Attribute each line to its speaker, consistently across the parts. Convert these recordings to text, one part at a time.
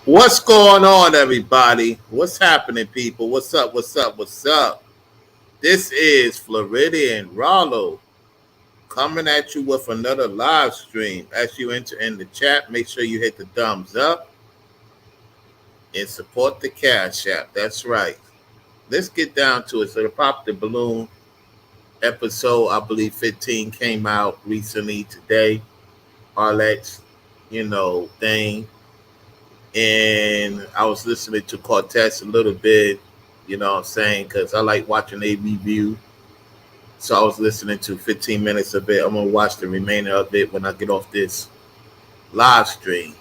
Speaker 1: What's going on, everybody? What's happening, people? What's up? What's up? What's up? This is Floridian Rollo coming at you with another live stream. As you enter in the chat, make sure you hit the thumbs up and support the Cash App. That's right. Let's get down to it. So, the Pop the Balloon episode, I believe 15, came out recently today. Arlett's, thing. And I was listening to Cortez a little bit, what I'm saying, because I like watching a review. So I was listening to 15 minutes of it. I'm going to watch the remainder of it when I get off this live stream.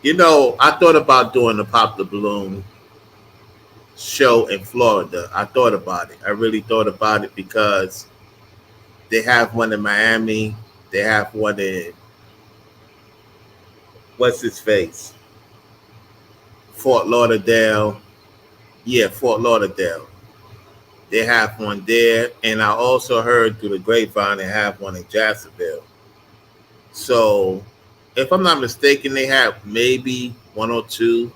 Speaker 1: I thought about doing the Pop the Balloon show in Florida. I thought about it. I really thought about it because they have one in Miami. They have one in, what's his face? Fort Lauderdale. Yeah, Fort Lauderdale. They have one there. And I also heard through the grapevine they have one in Jacksonville. So, if I'm not mistaken, they have maybe one or two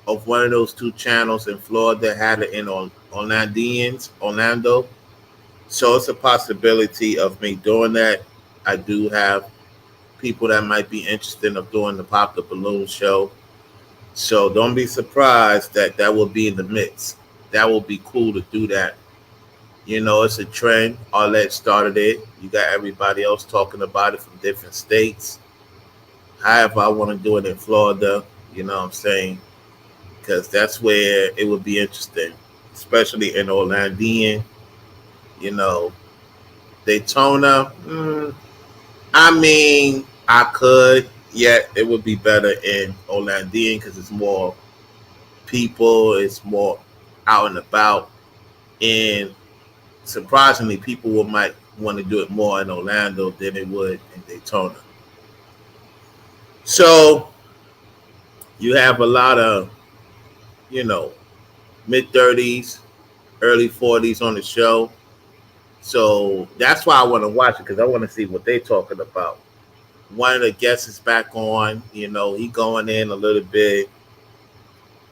Speaker 1: of one of those two channels in Florida had it in Orlando. So, it's a possibility of me doing that. I do have people that might be interested of doing the Pop the Balloon show. So don't be surprised that will be in the mix. That will be cool to do that. It's a trend. Arlette started it. You got everybody else talking about it from different states. However, I want to do it in Florida. You know what I'm saying? Because that's where it would be interesting, especially in Orlando. Daytona. I mean, I could. Yet it would be better in Orlando because it's more people, it's more out and about, and surprisingly, people might want to do it more in Orlando than they would in Daytona. So you have a lot of, mid-30s, early 40s on the show. So that's why I want to watch it because I want to see what they're talking about. One of the guests is back on, he going in a little bit.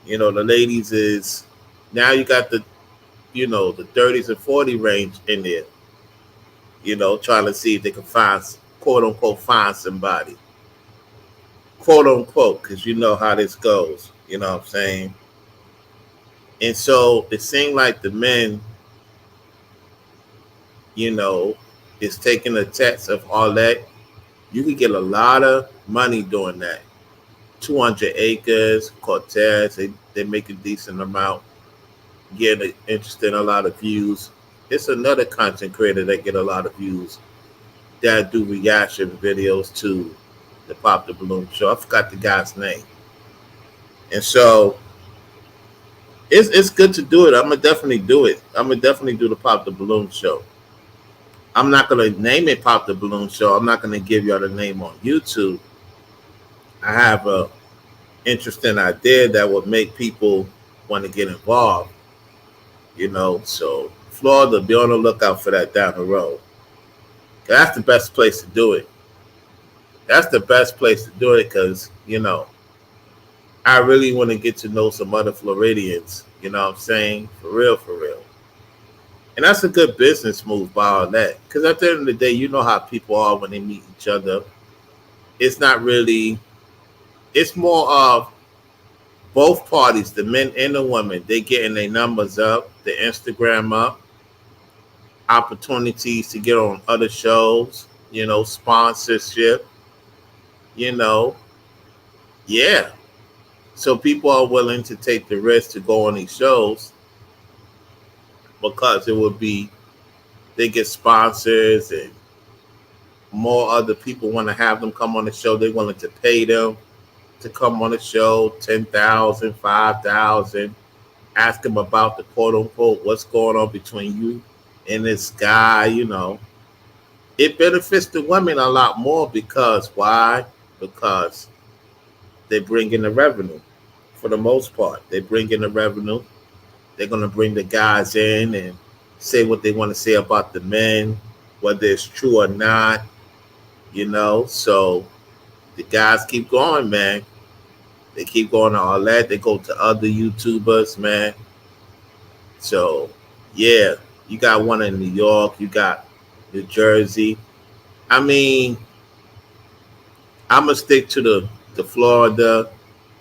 Speaker 1: The ladies is now you got the 30s and 40 range in there, trying to see if they can find, quote unquote, find somebody, quote unquote, because you know how this goes, you know what I'm saying? And so it seemed like the men, is taking the text of all that. You could get a lot of money doing that. 200 acres, Cortez, they make a decent amount, getting interested in a lot of views. It's another content creator that get a lot of views that do reaction videos to the Pop the Balloon show. I forgot the guy's name. And so it's good to do it. I'm gonna definitely do it. I'm gonna definitely do the Pop the Balloon show. I'm not gonna name it Pop the Balloon show. I'm not gonna give y'all the name on YouTube. I have a interesting idea that would make people want to get involved. So Florida, be on the lookout for that down the road. That's the best place to do it. That's the best place to do it because, I really want to get to know some other Floridians, you know what I'm saying? For real, for real. And that's a good business move by all that. Because at the end of the day, you know how people are when they meet each other. It's not really, it's more of both parties, the men and the women, they getting their numbers up, the Instagram up, opportunities to get on other shows, sponsorship, yeah. So people are willing to take the risk to go on these shows because it would be, they get sponsors and more other people want to have them come on the show. They're willing to pay them to come on the show, 10,000, 5,000. Ask them about the quote unquote what's going on between you and this guy. It benefits the women a lot more because why? Because they bring in the revenue. For the most part, they bring in the revenue. They're gonna bring the guys in and say what they want to say about the men, whether it's true or not. So The guys keep going, man. They keep going to all that. They go to other YouTubers, man. So, yeah, you got one in New York. You got New Jersey. I mean, I'm gonna stick to the Florida,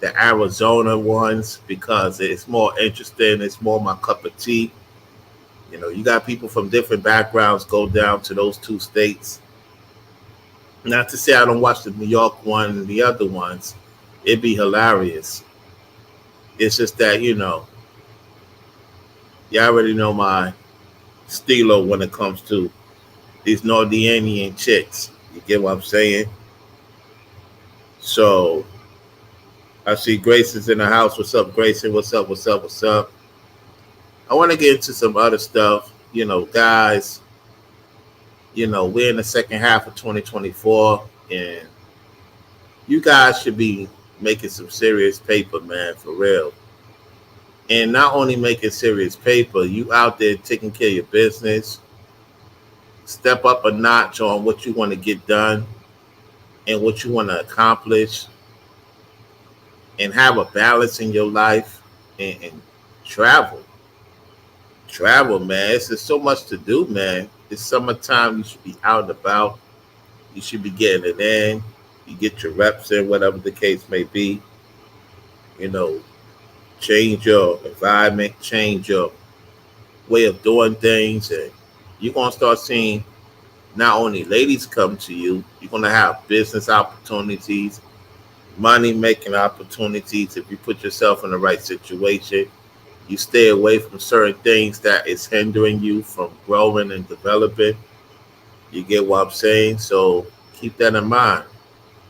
Speaker 1: the Arizona ones because it's more interesting. It's more my cup of tea. You know, you got people from different backgrounds go down to those two states. Not to say I don't watch the New York one and the other ones. It'd be hilarious. It's just that, you already know my stilo when it comes to these Nordianian chicks. You get what I'm saying? So I see Grayson's in the house. What's up, Grayson? What's up? What's up? What's up? I want to get into some other stuff. Guys, we're in the second half of 2024, and you guys should be making some serious paper, man, for real. And not only making serious paper, you out there taking care of your business, step up a notch on what you want to get done and what you want to accomplish, and have a balance in your life, and travel. Travel, man. It's just so much to do, man. It's summertime. You should be out and about. You should be getting it in. You get your reps in, whatever the case may be. You know, change your environment, change your way of doing things, and you're gonna start seeing not only ladies come to you, you're gonna have business opportunities, money making opportunities if you put yourself in the right situation. You stay away from certain things that is hindering you from growing and developing. You get what I'm saying? So keep that in mind.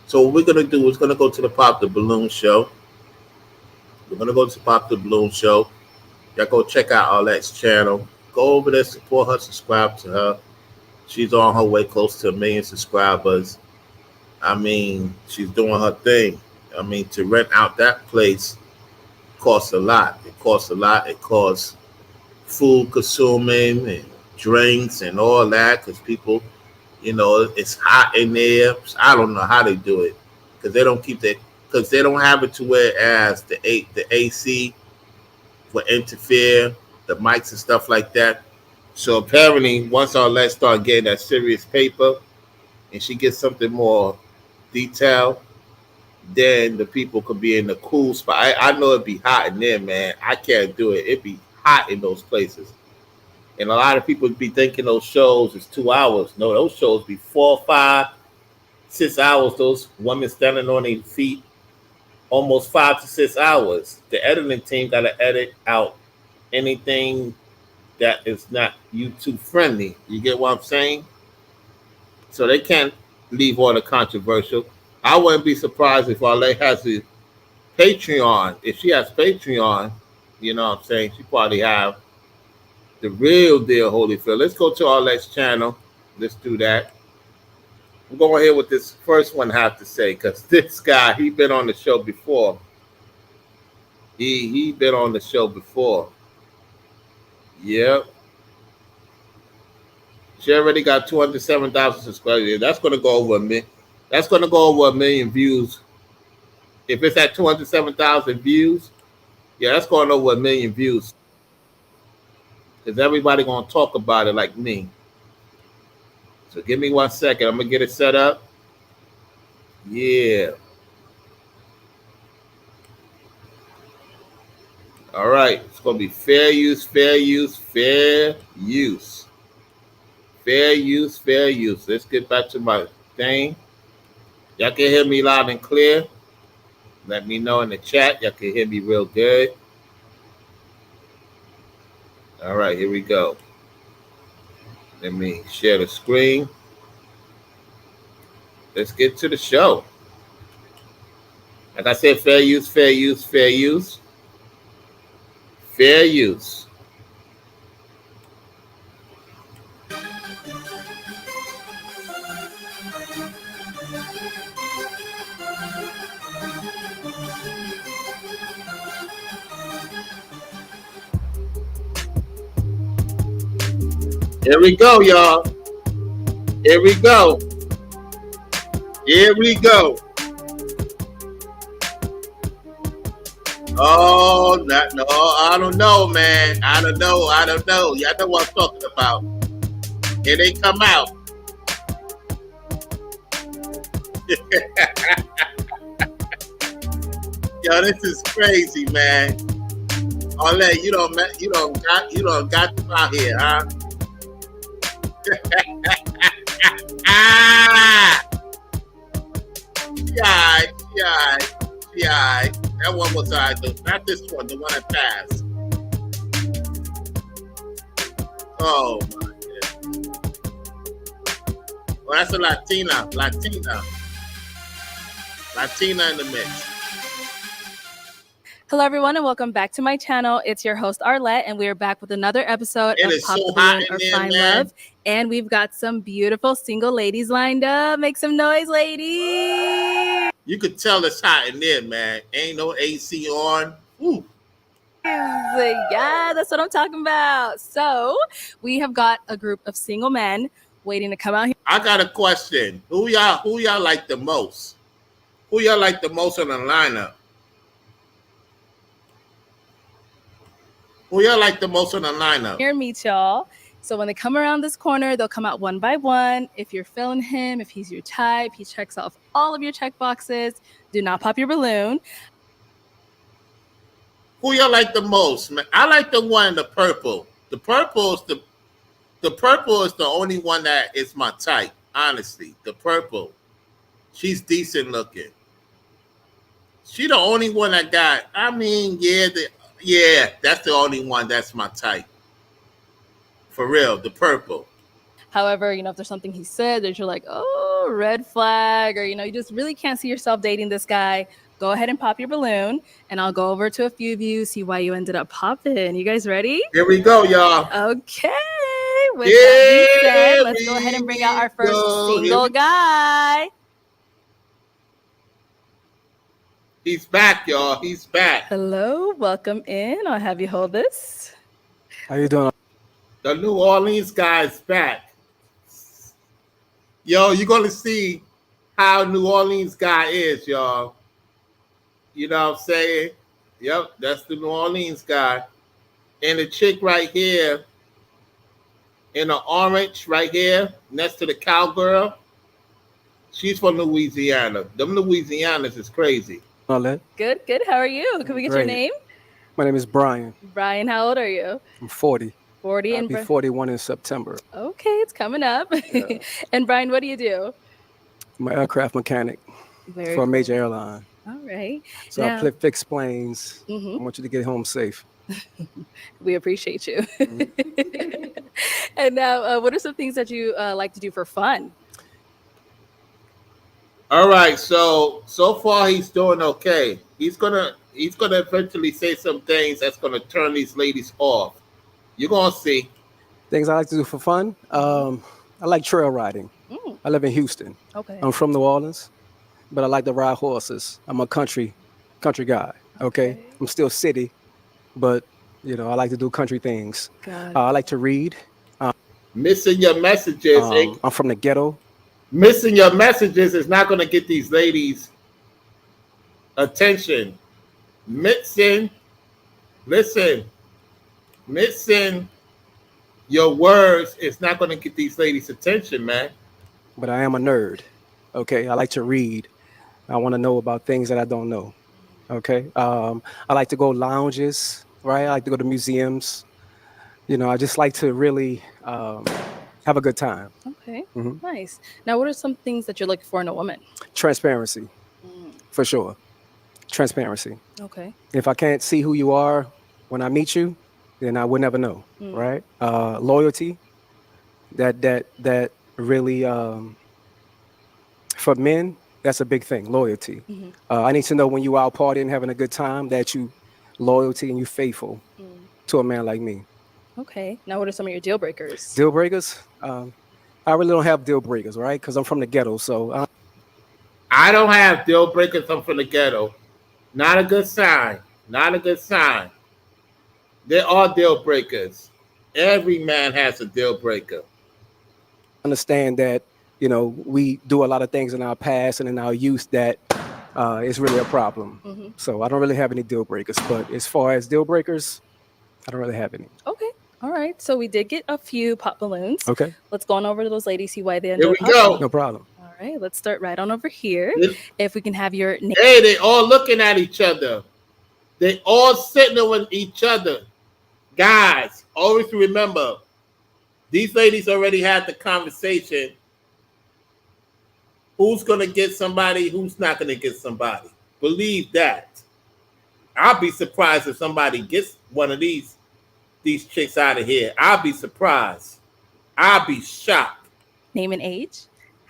Speaker 1: So what we're gonna do is gonna go to the Pop the Balloon show. We're gonna go to Pop the Balloon show. Y'all go check out Arlette's channel. Go over there, support her, subscribe to her. She's on her way close to 1 million subscribers. I mean, she's doing her thing. I mean, to rent out that place costs a lot. It costs a lot. It costs food consuming and drinks and all that because people, it's hot in there. I don't know how they do it because they don't keep that because they don't have it to where as the AC will interfere, the mics and stuff like that. So apparently, once Arlette start getting that serious paper and she gets something more detailed, then the people could be in the cool spot. I know it'd be hot in there, man. I can't do it. It'd be hot in those places. And a lot of people be thinking those shows is 2 hours. No, those shows be 4, 5, 6 hours. Those women standing on their feet, almost 5 to 6 hours. The editing team got to edit out anything that is not YouTube friendly. You get what I'm saying? So they can't leave all the controversial. I wouldn't be surprised if Arlette has a Patreon. If she has Patreon, you know what I'm saying? She probably have the real deal Holyfield. Let's go to Arlette's channel. Let's do that. I'm going to hear what this first one have to say because this guy, he been on the show before. He been on the show before. Yep. She already got 207,000 subscribers. That's going to go over a million. That's going to go over 1 million views. If it's at 207,000 views, yeah, that's going over 1 million views. Because everybody going to talk about it like me. So give me 1 second. I'm going to get it set up. Yeah. All right. It's going to be fair use, fair use, fair use. Fair use, fair use. Let's get back to my thing. Y'all can hear me loud and clear. Let me know in the chat. Y'all can hear me real good. All right, here we go. Let me share the screen. Let's get to the show. Like I said, fair use, fair use, fair use. Fair use. Here we go, y'all. Here we go. Here we go. Oh, not, no, I don't know, man. I don't know. I don't know. Y'all know what I'm talking about. Here they come out. Yo, this is crazy, man. Ole, you don't got them out here, huh? Ah, yeah, yeah. That one was though. Not this one, the one that passed. Oh my god. Well, that's a Latina in the mix.
Speaker 2: Hello, everyone, and welcome back to my channel. It's your host, Arlette, and we are back with another episode
Speaker 1: It
Speaker 2: of
Speaker 1: is
Speaker 2: Pop
Speaker 1: so
Speaker 2: the
Speaker 1: hot
Speaker 2: Balloon
Speaker 1: in
Speaker 2: or
Speaker 1: there,
Speaker 2: Find
Speaker 1: man.
Speaker 2: Love. And we've got some beautiful single ladies lined up. Make some noise, ladies.
Speaker 1: You could tell it's hot in there, man. Ain't no AC on. Ooh.
Speaker 2: Yeah, that's what I'm talking about. So we have got a group of single men waiting to come out here.
Speaker 1: I got a question. Who y'all like the most? Who y'all like the most on the lineup? Who y'all like the most on the lineup?
Speaker 2: Here, meet y'all. So when they come around this corner, they'll come out one by one. If you're feeling him, if he's your type, he checks off all of your check boxes. Do not pop your balloon.
Speaker 1: Who y'all like the most, man? I like the one in the purple. The purple is the only one that is my type. Honestly, the purple. She's decent looking. She the only one I got. I mean, yeah, that's the only one that's my type. For real, the purple.
Speaker 2: However, if there's something he said that you're like, oh, red flag, or, you just really can't see yourself dating this guy, go ahead and pop your balloon, and I'll go over to a few of you, see why you ended up popping. You guys ready?
Speaker 1: Here we go, y'all.
Speaker 2: Okay. With that being said, let's go ahead and bring out our first single guy.
Speaker 1: He's back, y'all. He's back.
Speaker 2: Hello, welcome in. I'll have you hold this.
Speaker 3: How you doing?
Speaker 1: The New Orleans guy is back. Yo, you're gonna see how New Orleans guy is, y'all. You know what I'm saying? Yep, that's the New Orleans guy. And the chick right here, in the orange right here, next to the cowgirl, she's from Louisiana. Them Louisianas is crazy.
Speaker 2: Good. How are you? Can we get your name?
Speaker 3: My name is Brian.
Speaker 2: Brian, how old are you?
Speaker 3: I'm 40.
Speaker 2: 40
Speaker 3: I'll be 41 in September.
Speaker 2: Okay, it's coming up.
Speaker 3: Yeah.
Speaker 2: And Brian, what do you do?
Speaker 3: I'm an aircraft mechanic for a major airline.
Speaker 2: All right.
Speaker 3: So I fix planes. I want you to get home safe.
Speaker 2: We appreciate you. And now, what are some things that you like to do for fun?
Speaker 1: All right, so far he's doing okay. He's gonna eventually say some things that's gonna turn these ladies off. You're gonna see.
Speaker 3: Things I like to do for fun. I like trail riding. I live in Houston.
Speaker 2: Okay.
Speaker 3: I'm from New Orleans, but I like to ride horses. I'm a country guy. Okay. I'm still city, but I like to do country things. I like to read.
Speaker 1: Missing your messages.
Speaker 3: I'm from the ghetto.
Speaker 1: Missing your messages is not going to get these ladies attention. Missing your words is not going to get these ladies attention, man.
Speaker 3: But I am a nerd. Okay. I like to read. I want to know about things that I don't know. Okay. I like to go lounges, right? I like to go to museums. I just like to really have a good time.
Speaker 2: Okay. Nice. Now, what are some things that you're looking for in a woman?
Speaker 3: Transparency, for sure. Transparency.
Speaker 2: Okay.
Speaker 3: If I can't see who you are when I meet you, then I would never know, right? Loyalty. That really, for men, that's a big thing. Loyalty. I need to know when you out partying, having a good time, that you loyalty and you faithful to a man like me.
Speaker 2: Okay. Now, what are some of your deal breakers?
Speaker 3: Deal breakers? I really don't have deal breakers, right? Because I'm from the ghetto. So
Speaker 1: I don't have deal breakers. I'm from the ghetto. Not a good sign. Not a good sign. There are deal breakers. Every man has a deal breaker.
Speaker 3: Understand that, we do a lot of things in our past and in our youth that it's really a problem.
Speaker 2: Hmm.
Speaker 3: So I don't really have any deal breakers. But as far as deal breakers, I don't really have any.
Speaker 2: Okay. All right. So we did get a few pop balloons.
Speaker 3: Okay,
Speaker 2: Let's go on over to those ladies, see why they
Speaker 1: Here
Speaker 2: ended up
Speaker 1: we
Speaker 2: popping.
Speaker 1: go.
Speaker 3: no problem.
Speaker 2: All right. Let's start right on over here.
Speaker 1: Hey,
Speaker 2: If we can have your name.
Speaker 1: they all looking at each other. They all sitting with each other. Guys, always remember, these ladies already had the conversation. Who's gonna get somebody? Who's not gonna get somebody? Believe that. I'll be surprised if somebody gets one of these chicks out of here. I'll be surprised. I'll be shocked.
Speaker 2: Name and age.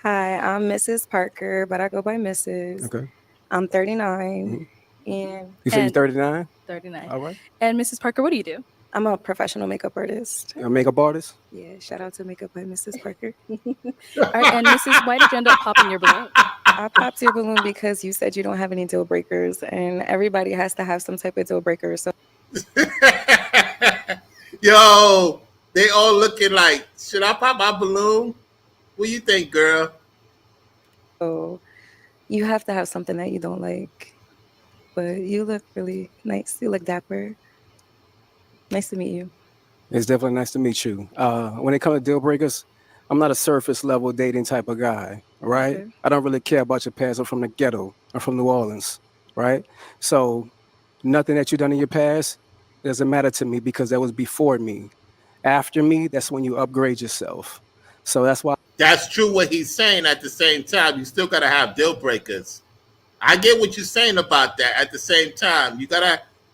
Speaker 4: Hi, I'm Mrs. Parker, but I go by Mrs.
Speaker 3: Okay.
Speaker 4: I'm 39,
Speaker 3: Mhm.
Speaker 4: and
Speaker 3: You say you're
Speaker 2: And
Speaker 3: 39?
Speaker 2: 39.
Speaker 3: All right.
Speaker 2: And Mrs. Parker, what do you do?
Speaker 4: I'm a professional makeup artist.
Speaker 3: You're a makeup artist?
Speaker 4: Yeah, shout out to Makeup by Mrs. Parker.
Speaker 2: All right. And Mrs. Why did you end up popping your balloon?
Speaker 4: I popped your balloon because you said you don't have any deal breakers, and everybody has to have some type of deal breaker. So
Speaker 1: Yo, they all looking like, should I pop my balloon? What do you think, girl?
Speaker 4: you have to have something that you don't like. But you look really nice. You look dapper. Nice to meet you.
Speaker 3: It's definitely nice to meet you. When it comes to deal breakers, I'm not a surface level dating type of guy, right?
Speaker 4: Okay.
Speaker 3: I don't really care about your past. I'm from the ghetto. I'm from New Orleans, right? So nothing that you've done in your past doesn't matter to me because that was before me. After me, that's when you upgrade yourself. So that's why
Speaker 1: That's true what he's saying. At the same time, you still gotta have deal breakers. I get what you're saying about that. At the same time,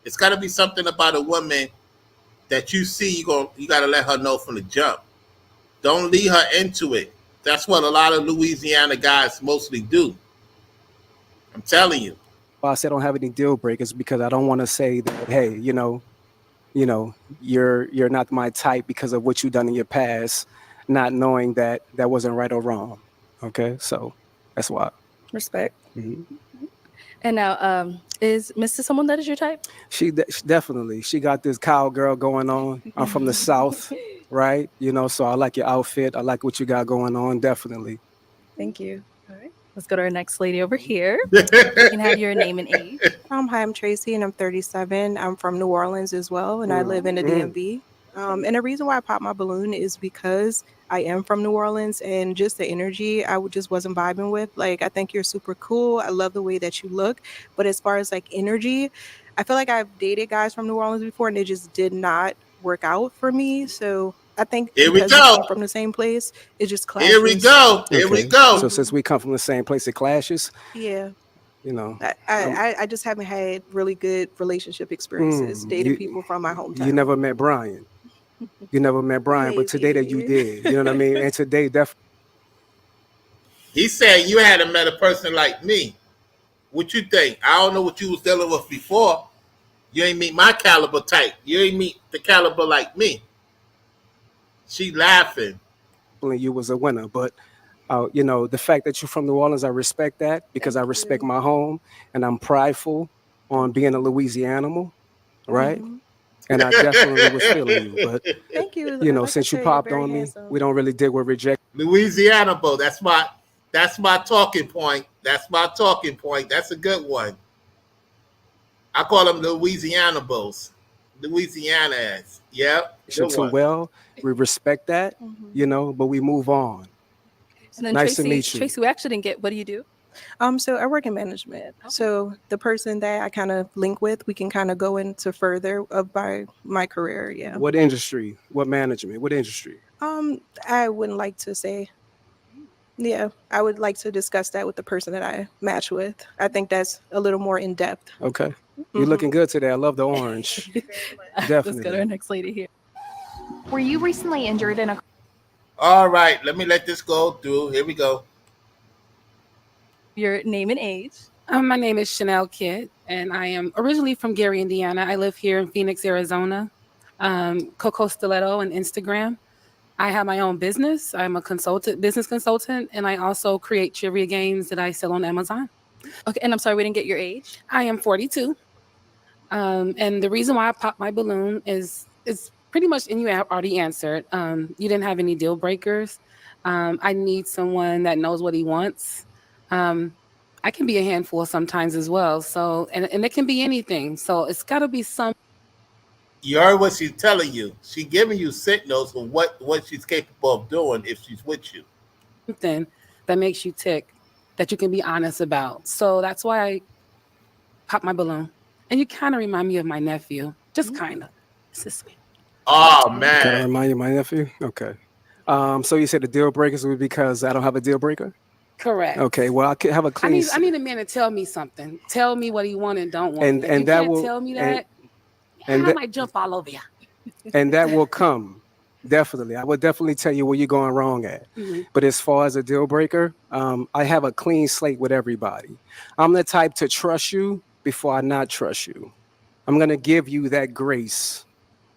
Speaker 1: it's gotta be something about a woman that you see. You gotta let her know from the jump. Don't lead her into it. That's what a lot of Louisiana guys mostly do. I'm telling you.
Speaker 3: I said I don't have any deal breakers because I don't want to say that, hey, you're not my type because of what you've done in your past, not knowing that that wasn't right or wrong. Okay, so that's why.
Speaker 4: Respect.
Speaker 3: Mhm.
Speaker 2: And now, is Mrs. someone that is your type?
Speaker 3: She definitely she got this cowgirl going on. I'm from the South, right? So I like your outfit. I like what you got going on. Definitely.
Speaker 4: Thank you.
Speaker 2: All right. Let's go to our next lady over here. You can have your name and age.
Speaker 5: Hi, I'm Tracy, and I'm 37. I'm from New Orleans as well, and I live in the DMV. And the reason why I popped my balloon is because I am from New Orleans, and just the energy just wasn't vibing with. Like, I think you're super cool. I love the way that you look, but as far as like energy, I feel like I've dated guys from New Orleans before, and it just did not work out for me. So I think
Speaker 1: Here we
Speaker 5: because we
Speaker 1: go.
Speaker 5: come from the same place, it just clashes.
Speaker 1: Here we go. Here we
Speaker 3: Okay.
Speaker 1: go.
Speaker 3: So since we come from the same place, it clashes.
Speaker 5: Yeah.
Speaker 3: I'm-
Speaker 5: I just haven't had really good relationship experiences dating people from my hometown.
Speaker 3: You never met Brian. You never met Brian, but today that you
Speaker 5: Maybe.
Speaker 3: did. You know what I mean? And today definitely.
Speaker 1: He said you hadn't met a person like me. What you think? I don't know what you was dealing with before. You ain't meet my caliber type. You ain't meet the caliber like me. She laughing.
Speaker 3: You was a winner, but the fact that you're from New Orleans, I respect that because I respect my home and I'm prideful on being a Louisianimal, right?
Speaker 5: Mhm.
Speaker 3: And I definitely was feeling you, but
Speaker 5: Thank you. Like I
Speaker 3: since you
Speaker 5: said, you're
Speaker 3: popped
Speaker 5: very
Speaker 3: on me,
Speaker 5: handsome.
Speaker 3: we don't really dig with rejection.
Speaker 1: Louisiana bow. That's my talking point. That's my talking point. That's a good one. I call them Louisiana bows. Louisiana ass. Yep. Good
Speaker 3: Too
Speaker 1: one.
Speaker 3: well. We respect that, but we move on.
Speaker 2: And then
Speaker 3: Nice to
Speaker 2: Tracy,
Speaker 3: meet you.
Speaker 2: Tracy, we actually didn't get. What do you do?
Speaker 5: So I work in management. So the person that I kind of link with, we can kind of go into further of my career. Yeah.
Speaker 3: What industry? What management? What industry?
Speaker 5: I wouldn't like to say. Yeah, I would like to discuss that with the person that I match with. I think that's a little more in depth.
Speaker 3: Okay. You're looking good today. I love the orange.
Speaker 2: Let's go to
Speaker 3: Definitely.
Speaker 2: our next lady here.
Speaker 6: Were you recently injured in a
Speaker 1: All right. Let me let this go through. Here we go.
Speaker 2: Your name and age.
Speaker 7: My name is Chanel Kidd, and I am originally from Gary, Indiana. I live here in Phoenix, Arizona. Coco Stiletto on Instagram. I have my own business. I'm a business consultant, and I also create trivia games that I sell on Amazon.
Speaker 2: Okay, and I'm sorry we didn't get your age.
Speaker 7: I am 42. And the reason why I popped my balloon is pretty much, and you have already answered. You didn't have any deal breakers. I need someone that knows what he wants. I can be a handful sometimes as well. So, and it can be anything. So it's got to be something
Speaker 1: You heard what she's telling you. She giving you signals for what she's capable of doing if she's with you.
Speaker 7: that makes you tick, that you can be honest about. So that's why I pop my balloon. And you kind of remind me of my nephew, just kind of. It's just me.
Speaker 1: Oh
Speaker 3: Kind of
Speaker 1: man.
Speaker 3: remind you of my nephew? Okay. So you said the deal breakers would be because I don't have a deal breaker?
Speaker 7: Correct.
Speaker 3: Okay, well, I could have a
Speaker 7: I
Speaker 3: clean
Speaker 7: need I need a man to tell me something. Tell me what he want and don't want.
Speaker 3: and
Speaker 7: If you
Speaker 3: that
Speaker 7: can't
Speaker 3: will
Speaker 7: tell me
Speaker 3: and,
Speaker 7: that,
Speaker 3: and
Speaker 7: I
Speaker 3: that,
Speaker 7: might jump all over you.
Speaker 3: and that will come. Definitely. I would definitely tell you where you're going wrong at.
Speaker 7: Mhm.
Speaker 3: But as far as a deal breaker, I have a clean slate with everybody. I'm the type to trust you before I not trust you. I'm going to give you that grace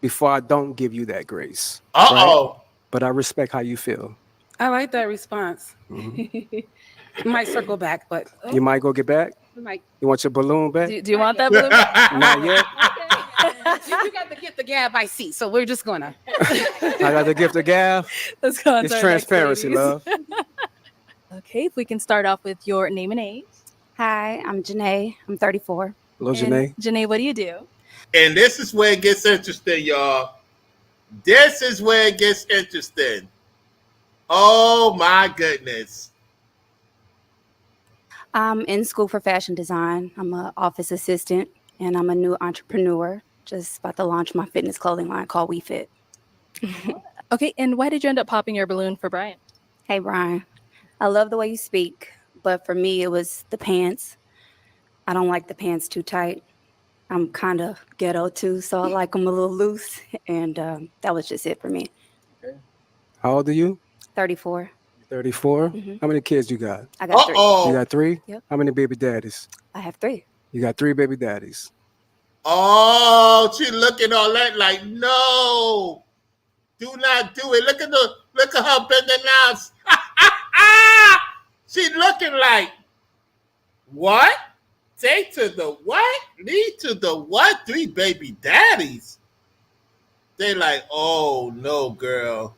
Speaker 3: before I don't give you that grace.
Speaker 1: Uh
Speaker 3: Right?
Speaker 1: oh.
Speaker 3: But I respect how you feel.
Speaker 7: I like that response.
Speaker 3: Mhm.
Speaker 7: Might circle back, but
Speaker 3: You might go get back.
Speaker 7: we might.
Speaker 3: You want your balloon back?
Speaker 2: Do you want that balloon?
Speaker 3: Not yet.
Speaker 7: You got to get the gab I see, so we're just gonna.
Speaker 3: I got the gift of gab.
Speaker 2: Let's go on
Speaker 3: It's
Speaker 2: to our next
Speaker 3: transparency,
Speaker 2: ladies.
Speaker 3: love.
Speaker 2: Okay, if we can start off with your name and age.
Speaker 8: Hi, I'm Janae. I'm 34.
Speaker 3: Hello,
Speaker 2: And
Speaker 3: Janae.
Speaker 2: Janae, what do you do?
Speaker 1: And this is where it gets interesting, y'all. This is where it gets interesting. Oh my goodness.
Speaker 8: I'm in school for fashion design. I'm an office assistant and I'm a new entrepreneur. Just about to launch my fitness clothing line called WeFit.
Speaker 2: Okay, and why did you end up popping your balloon for Brian?
Speaker 8: Hey, Brian, I love the way you speak, but for me, it was the pants. I don't like the pants too tight. I'm kind of ghetto too, so I like them a little loose. And that was just it for me.
Speaker 3: How old are you?
Speaker 8: 34.
Speaker 3: 34.
Speaker 8: Mhm.
Speaker 3: How many kids you got?
Speaker 8: I got 3.
Speaker 3: You
Speaker 1: Uh-oh.
Speaker 3: got 3?
Speaker 8: Yep.
Speaker 3: How many baby daddies?
Speaker 8: I have 3.
Speaker 3: You got 3 baby daddies.
Speaker 1: Oh, she looking all that like, no. Do not do it. Look at her bending knives. She looking like, what? Take to the what? Lead to the what? 3 baby daddies. They like, oh no, girl.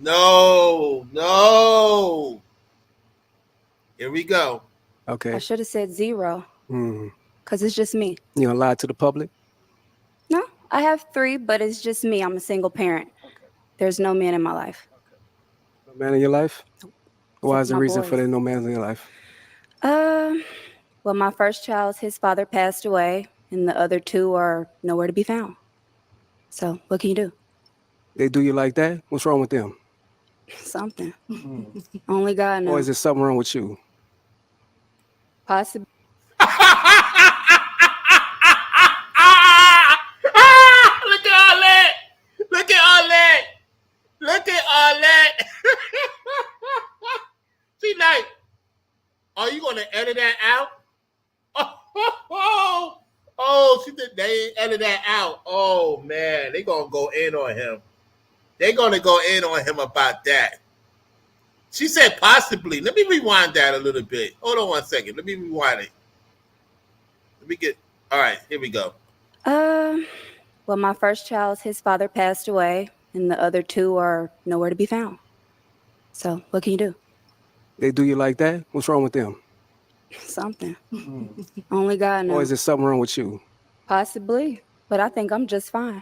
Speaker 1: No. Here we go.
Speaker 8: I
Speaker 3: Okay.
Speaker 8: should have said 0
Speaker 3: Mm.
Speaker 8: because it's just me.
Speaker 3: You gonna lie to the public?
Speaker 8: No, I have 3, but it's just me. I'm a single parent. There's no man in my life.
Speaker 3: No man in your life? Why is the
Speaker 8: my
Speaker 3: reason for
Speaker 8: boys.
Speaker 3: there no man in your life?
Speaker 8: Well, my first child, his father passed away, and the other 2 are nowhere to be found. So, what can you do?
Speaker 3: They do you like that? What's wrong with them?
Speaker 8: Something. Only God
Speaker 3: Or is
Speaker 8: knows.
Speaker 3: there something wrong with you?
Speaker 8: Possibly.
Speaker 1: Look at all that. Look at all that. Look at all that. She like, are you gonna edit that out? Oh, she did. They ain't edit that out. Oh man, they gonna go in on him. They gonna go in on him about that. She said possibly. Let me rewind that a little bit. Hold on 1 second. Let me rewind it. Let me get. All right, here we go.
Speaker 8: Well, my first child, his father passed away, and the other 2 are nowhere to be found. So, what can you do?
Speaker 3: They do you like that? What's wrong with them?
Speaker 8: Something. Only God
Speaker 3: Or
Speaker 8: knows.
Speaker 3: is there something wrong with you?
Speaker 8: Possibly. But I think I'm just fine.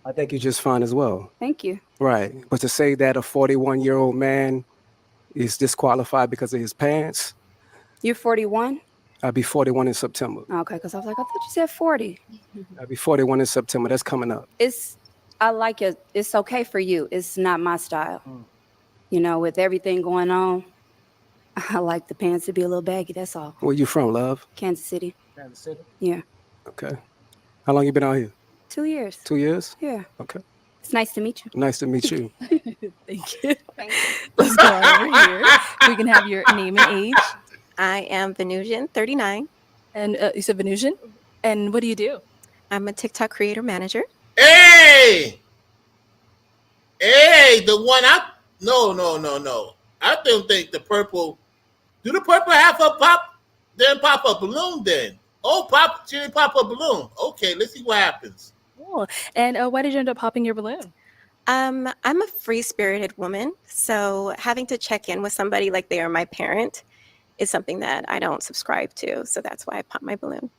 Speaker 3: I think you're just fine as well.
Speaker 8: Thank you.
Speaker 3: Right. But to say that a 41-year-old man is disqualified because of his pants,
Speaker 8: You're 41?
Speaker 3: I'll be 41 in September.
Speaker 8: Okay, because I was like, I thought you said 40.
Speaker 3: I'll be 41 in September. That's coming up.
Speaker 8: I like it. It's okay for you. It's not my style. You know, with everything going on, I like the pants to be a little baggy. That's all.
Speaker 3: Where you from, love?
Speaker 8: Kansas City.
Speaker 3: Kansas City.
Speaker 8: Yeah.
Speaker 3: Okay. How long you been out here?
Speaker 8: 2 years.
Speaker 3: 2 years?
Speaker 8: Yeah.
Speaker 3: Okay.
Speaker 8: It's nice to meet you.
Speaker 3: Nice to meet you.
Speaker 2: Thank you. Let's go on over here. We can have your name and age.
Speaker 9: I am Venusian, 39.
Speaker 2: And you said Venusian? And what do you do?
Speaker 9: I'm a TikTok creator manager.
Speaker 1: Hey, the one no. I don't think the purple. Do the purple have a pop? Then pop a balloon. Then she didn't pop a balloon. Okay, let's see what happens.
Speaker 2: Cool. And why did you end up popping your balloon?
Speaker 9: I'm a free-spirited woman, so having to check in with somebody like they are my parent is something that I don't subscribe to. So that's why I pop my balloon.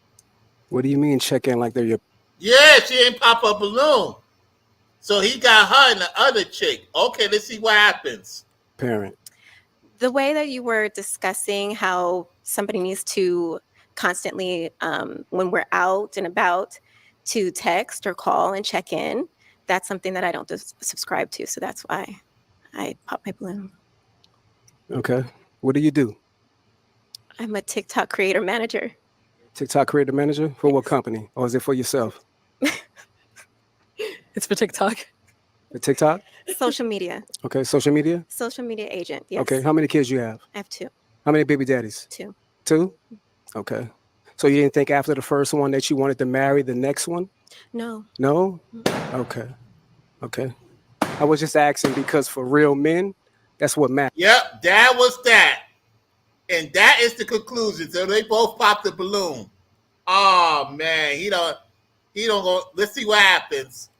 Speaker 3: What do you mean check in like they're your
Speaker 1: Yeah, she ain't pop a balloon. So he got her and the other chick. Okay, let's see what happens.
Speaker 3: parent?
Speaker 9: The way that you were discussing how somebody needs to constantly, when we're out and about, to text or call and check in, that's something that I don't subscribe to. So that's why I pop my balloon.
Speaker 3: Okay. What do you do?
Speaker 9: I'm a TikTok creator manager.
Speaker 3: TikTok creator manager for what company? Or is it for yourself?
Speaker 2: It's for TikTok.
Speaker 3: For TikTok?
Speaker 9: Social media.
Speaker 3: Okay. Social media?
Speaker 9: Social media agent. Yes.
Speaker 3: Okay. How many kids you have?
Speaker 9: I have 2.
Speaker 3: How many baby daddies?
Speaker 9: 2.
Speaker 3: 2? Okay. So you didn't think after the first one that you wanted to marry the next one?
Speaker 9: No.
Speaker 3: No? Okay. Okay. I was just asking because for real men, that's what matters.
Speaker 1: Yep, that was that. And that is the conclusion. So they both popped the balloon. Oh man, he don't go. Let's see what happens.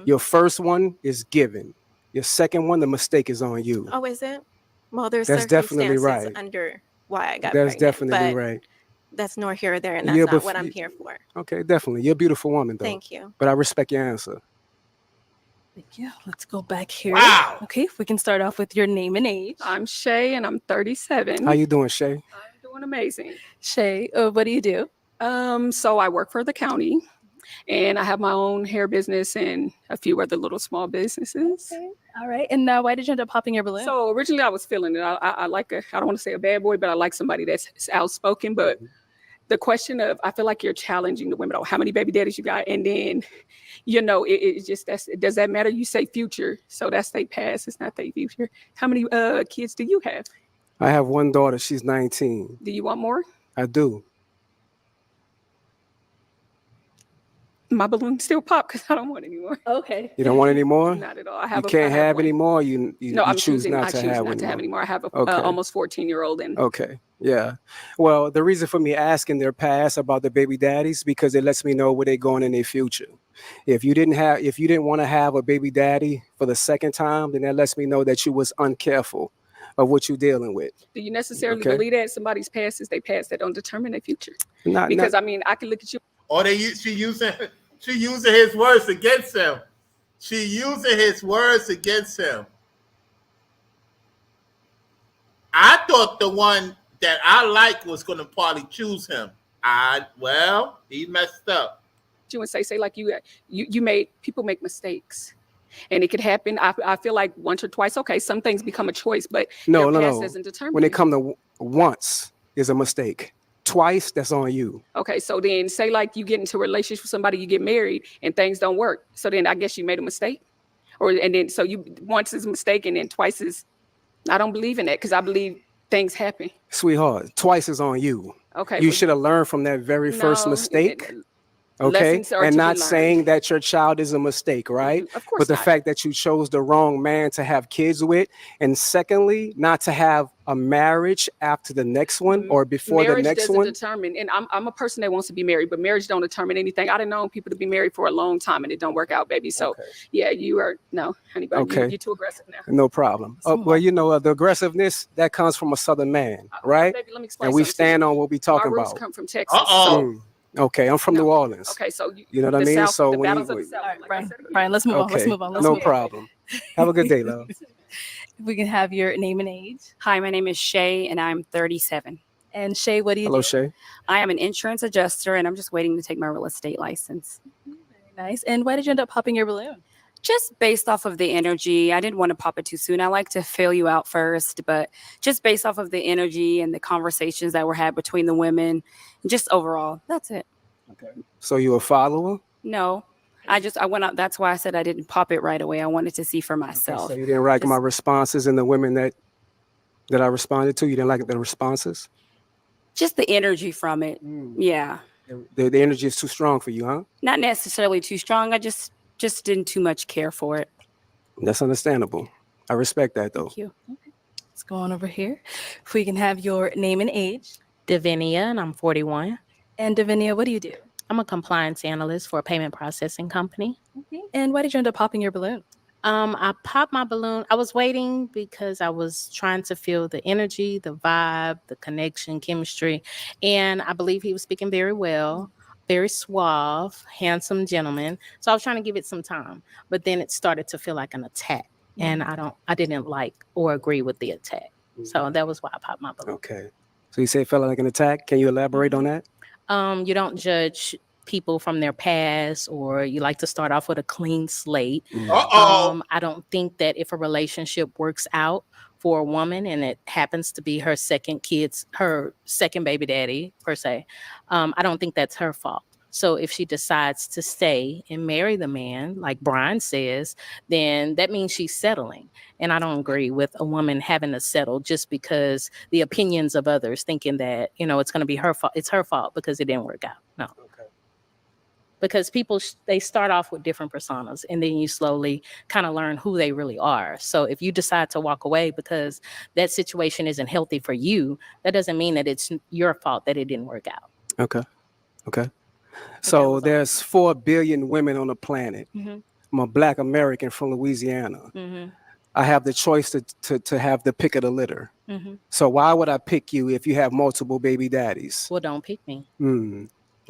Speaker 3: Your first one is given. Your second one, the mistake is on you.
Speaker 9: Oh, is it? Well, there's
Speaker 3: That's definitely
Speaker 9: circumstances
Speaker 3: right.
Speaker 9: under why I got
Speaker 3: That's
Speaker 9: pregnant.
Speaker 3: definitely
Speaker 9: but
Speaker 3: right.
Speaker 9: That's nor here or there, and that's
Speaker 3: Yeah,
Speaker 9: not
Speaker 3: but
Speaker 9: what I'm here for.
Speaker 3: Okay, definitely. You're a beautiful woman, though.
Speaker 9: Thank you.
Speaker 3: But I respect your answer.
Speaker 2: Thank you. Let's go back here.
Speaker 1: Wow.
Speaker 2: Okay, if we can start off with your name and age.
Speaker 10: I'm Shay, and I'm 37.
Speaker 3: How you doing, Shay?
Speaker 10: I'm doing amazing.
Speaker 2: Shay, what do you do?
Speaker 10: So I work for the county, and I have my own hair business and a few other little small businesses.
Speaker 2: Okay. All right. And why did you end up popping your balloon?
Speaker 10: So originally I was feeling it. I like I don't want to say a bad boy, but I like somebody that's outspoken. But the question of, I feel like you're challenging the women. Oh, how many baby daddies you got? And then, it just, does that matter? You say future. So that's their past. It's not their future. How many kids do you have?
Speaker 3: I have one daughter. She's 19.
Speaker 10: Do you want more?
Speaker 3: I do.
Speaker 10: My balloon still pop because I don't want any more.
Speaker 2: Okay.
Speaker 3: You don't want any more?
Speaker 10: Not at all. I have.
Speaker 3: You can't have
Speaker 10: one.
Speaker 3: any more. You
Speaker 10: No, I'm
Speaker 3: choose
Speaker 10: choosing.
Speaker 3: not
Speaker 10: I
Speaker 3: to
Speaker 10: choose
Speaker 3: have
Speaker 10: not to have
Speaker 3: any
Speaker 10: any
Speaker 3: more.
Speaker 10: more. I have a
Speaker 3: Okay.
Speaker 10: almost 14-year-old, and
Speaker 3: Okay. Yeah. Well, the reason for me asking their past about the baby daddies because it lets me know where they're going in their future. If you didn't want to have a baby daddy for the second time, then that lets me know that you was uncareful of what you're dealing with.
Speaker 10: do you necessarily
Speaker 3: Okay.
Speaker 10: believe that somebody's past is their past that don't determine their future?
Speaker 3: Not
Speaker 10: Because I mean, I can look at you.
Speaker 1: Or she using his words against him. She using his words against him. I thought the one that I like was going to probably choose him. He messed up.
Speaker 10: And say like you made people make mistakes, and it could happen. I feel like once or twice. Okay, some things become a choice, but your past doesn't determine.
Speaker 3: When it comes to once is a mistake. Twice, that's on you.
Speaker 10: Okay, so then say like you get into a relationship with somebody, you get married, and things don't work. So then I guess you made a mistake, and then so you once is a mistake, and then twice is. I don't believe in that because I believe things happen.
Speaker 3: Sweetheart, twice is on you.
Speaker 10: Okay,
Speaker 3: You should have learned from that very first mistake. Okay,
Speaker 10: lessons are
Speaker 3: and
Speaker 10: to be
Speaker 3: not
Speaker 10: learned.
Speaker 3: saying that your child is a mistake, right?
Speaker 10: Of course
Speaker 3: But the
Speaker 10: not.
Speaker 3: fact that you chose the wrong man to have kids with, and secondly, not to have a marriage after the next one or before
Speaker 10: marriage
Speaker 3: the next
Speaker 10: doesn't
Speaker 3: one.
Speaker 10: determine, and I'm a person that wants to be married, but marriage don't determine anything. I done known people to be married for a long time and it don't work out, baby. So yeah, you are no, honey, but
Speaker 3: Okay.
Speaker 10: you're too aggressive now.
Speaker 3: No problem. Well, the aggressiveness that comes from a Southern man, right?
Speaker 10: Baby, let me explain
Speaker 3: And we
Speaker 10: something to
Speaker 3: stand
Speaker 10: you.
Speaker 3: on what we
Speaker 10: My
Speaker 3: talking
Speaker 10: roots
Speaker 3: about.
Speaker 10: come from Texas.
Speaker 3: Okay, I'm from New Orleans.
Speaker 10: Okay, so
Speaker 3: You know what I
Speaker 10: the
Speaker 3: mean?
Speaker 10: South,
Speaker 3: So
Speaker 10: the
Speaker 3: when
Speaker 10: battles
Speaker 3: you-
Speaker 10: of the South.
Speaker 2: All right,
Speaker 10: like I
Speaker 2: Brian.
Speaker 10: said again.
Speaker 2: Brian, let's move on. Let's
Speaker 3: Okay,
Speaker 2: move on. Let's
Speaker 3: no
Speaker 2: move on.
Speaker 3: problem. Have a good day, love.
Speaker 2: If we can have your name and age.
Speaker 11: Hi, my name is Shay, and I'm 37.
Speaker 2: And Shay, what do you
Speaker 3: Hello,
Speaker 2: do?
Speaker 3: Shay.
Speaker 11: I am an insurance adjuster, and I'm just waiting to take my real estate license.
Speaker 2: Very nice. And why did you end up popping your balloon?
Speaker 11: Just based off of the energy, I didn't want to pop it too soon. I like to fill you out first, but just based off of the energy and the conversations that were had between the women, just overall, that's it.
Speaker 3: Okay. So you a follower?
Speaker 11: No, I went out. That's why I said I didn't pop it right away. I wanted to see for myself.
Speaker 3: So you didn't like my responses and the women that I responded to? You didn't like the responses?
Speaker 11: Just the energy from it. Yeah.
Speaker 3: The energy is too strong for you, huh?
Speaker 11: Not necessarily too strong. I just didn't too much care for it.
Speaker 3: That's understandable. I respect that, though.
Speaker 11: Thank you.
Speaker 2: Okay. Let's go on over here. If we can have your name and age.
Speaker 12: Davinia, and I'm 41.
Speaker 2: And Davinia, what do you do?
Speaker 12: I'm a compliance analyst for a payment processing company.
Speaker 2: Okay. And why did you end up popping your balloon?
Speaker 12: I popped my balloon. I was waiting because I was trying to feel the energy, the vibe, the connection, chemistry. And I believe he was speaking very well, very suave, handsome gentleman. So I was trying to give it some time. But then it started to feel like an attack. And I didn't like or agree with the attack. So that was why I popped my balloon.
Speaker 3: Okay. So you say it felt like an attack. Can you elaborate on that?
Speaker 12: You don't judge people from their past, or you like to start off with a clean slate.
Speaker 1: Uh-oh.
Speaker 12: I don't think that if a relationship works out for a woman and it happens to be her second baby daddy per se, I don't think that's her fault. So if she decides to stay and marry the man, like Brian says, then that means she's settling. And I don't agree with a woman having to settle just because the opinions of others thinking that, it's going to be her fault. It's her fault because it didn't work out. No.
Speaker 3: Okay.
Speaker 12: Because people, they start off with different personas and then you slowly kind of learn who they really are. So if you decide to walk away because that situation isn't healthy for you, that doesn't mean that it's your fault that it didn't work out.
Speaker 3: Okay. Okay. So there's 4 billion women on the planet. I'm a Black American from Louisiana. I have the choice to have the pick of the litter. So why would I pick you if you have multiple baby daddies?
Speaker 12: Well, don't pick me.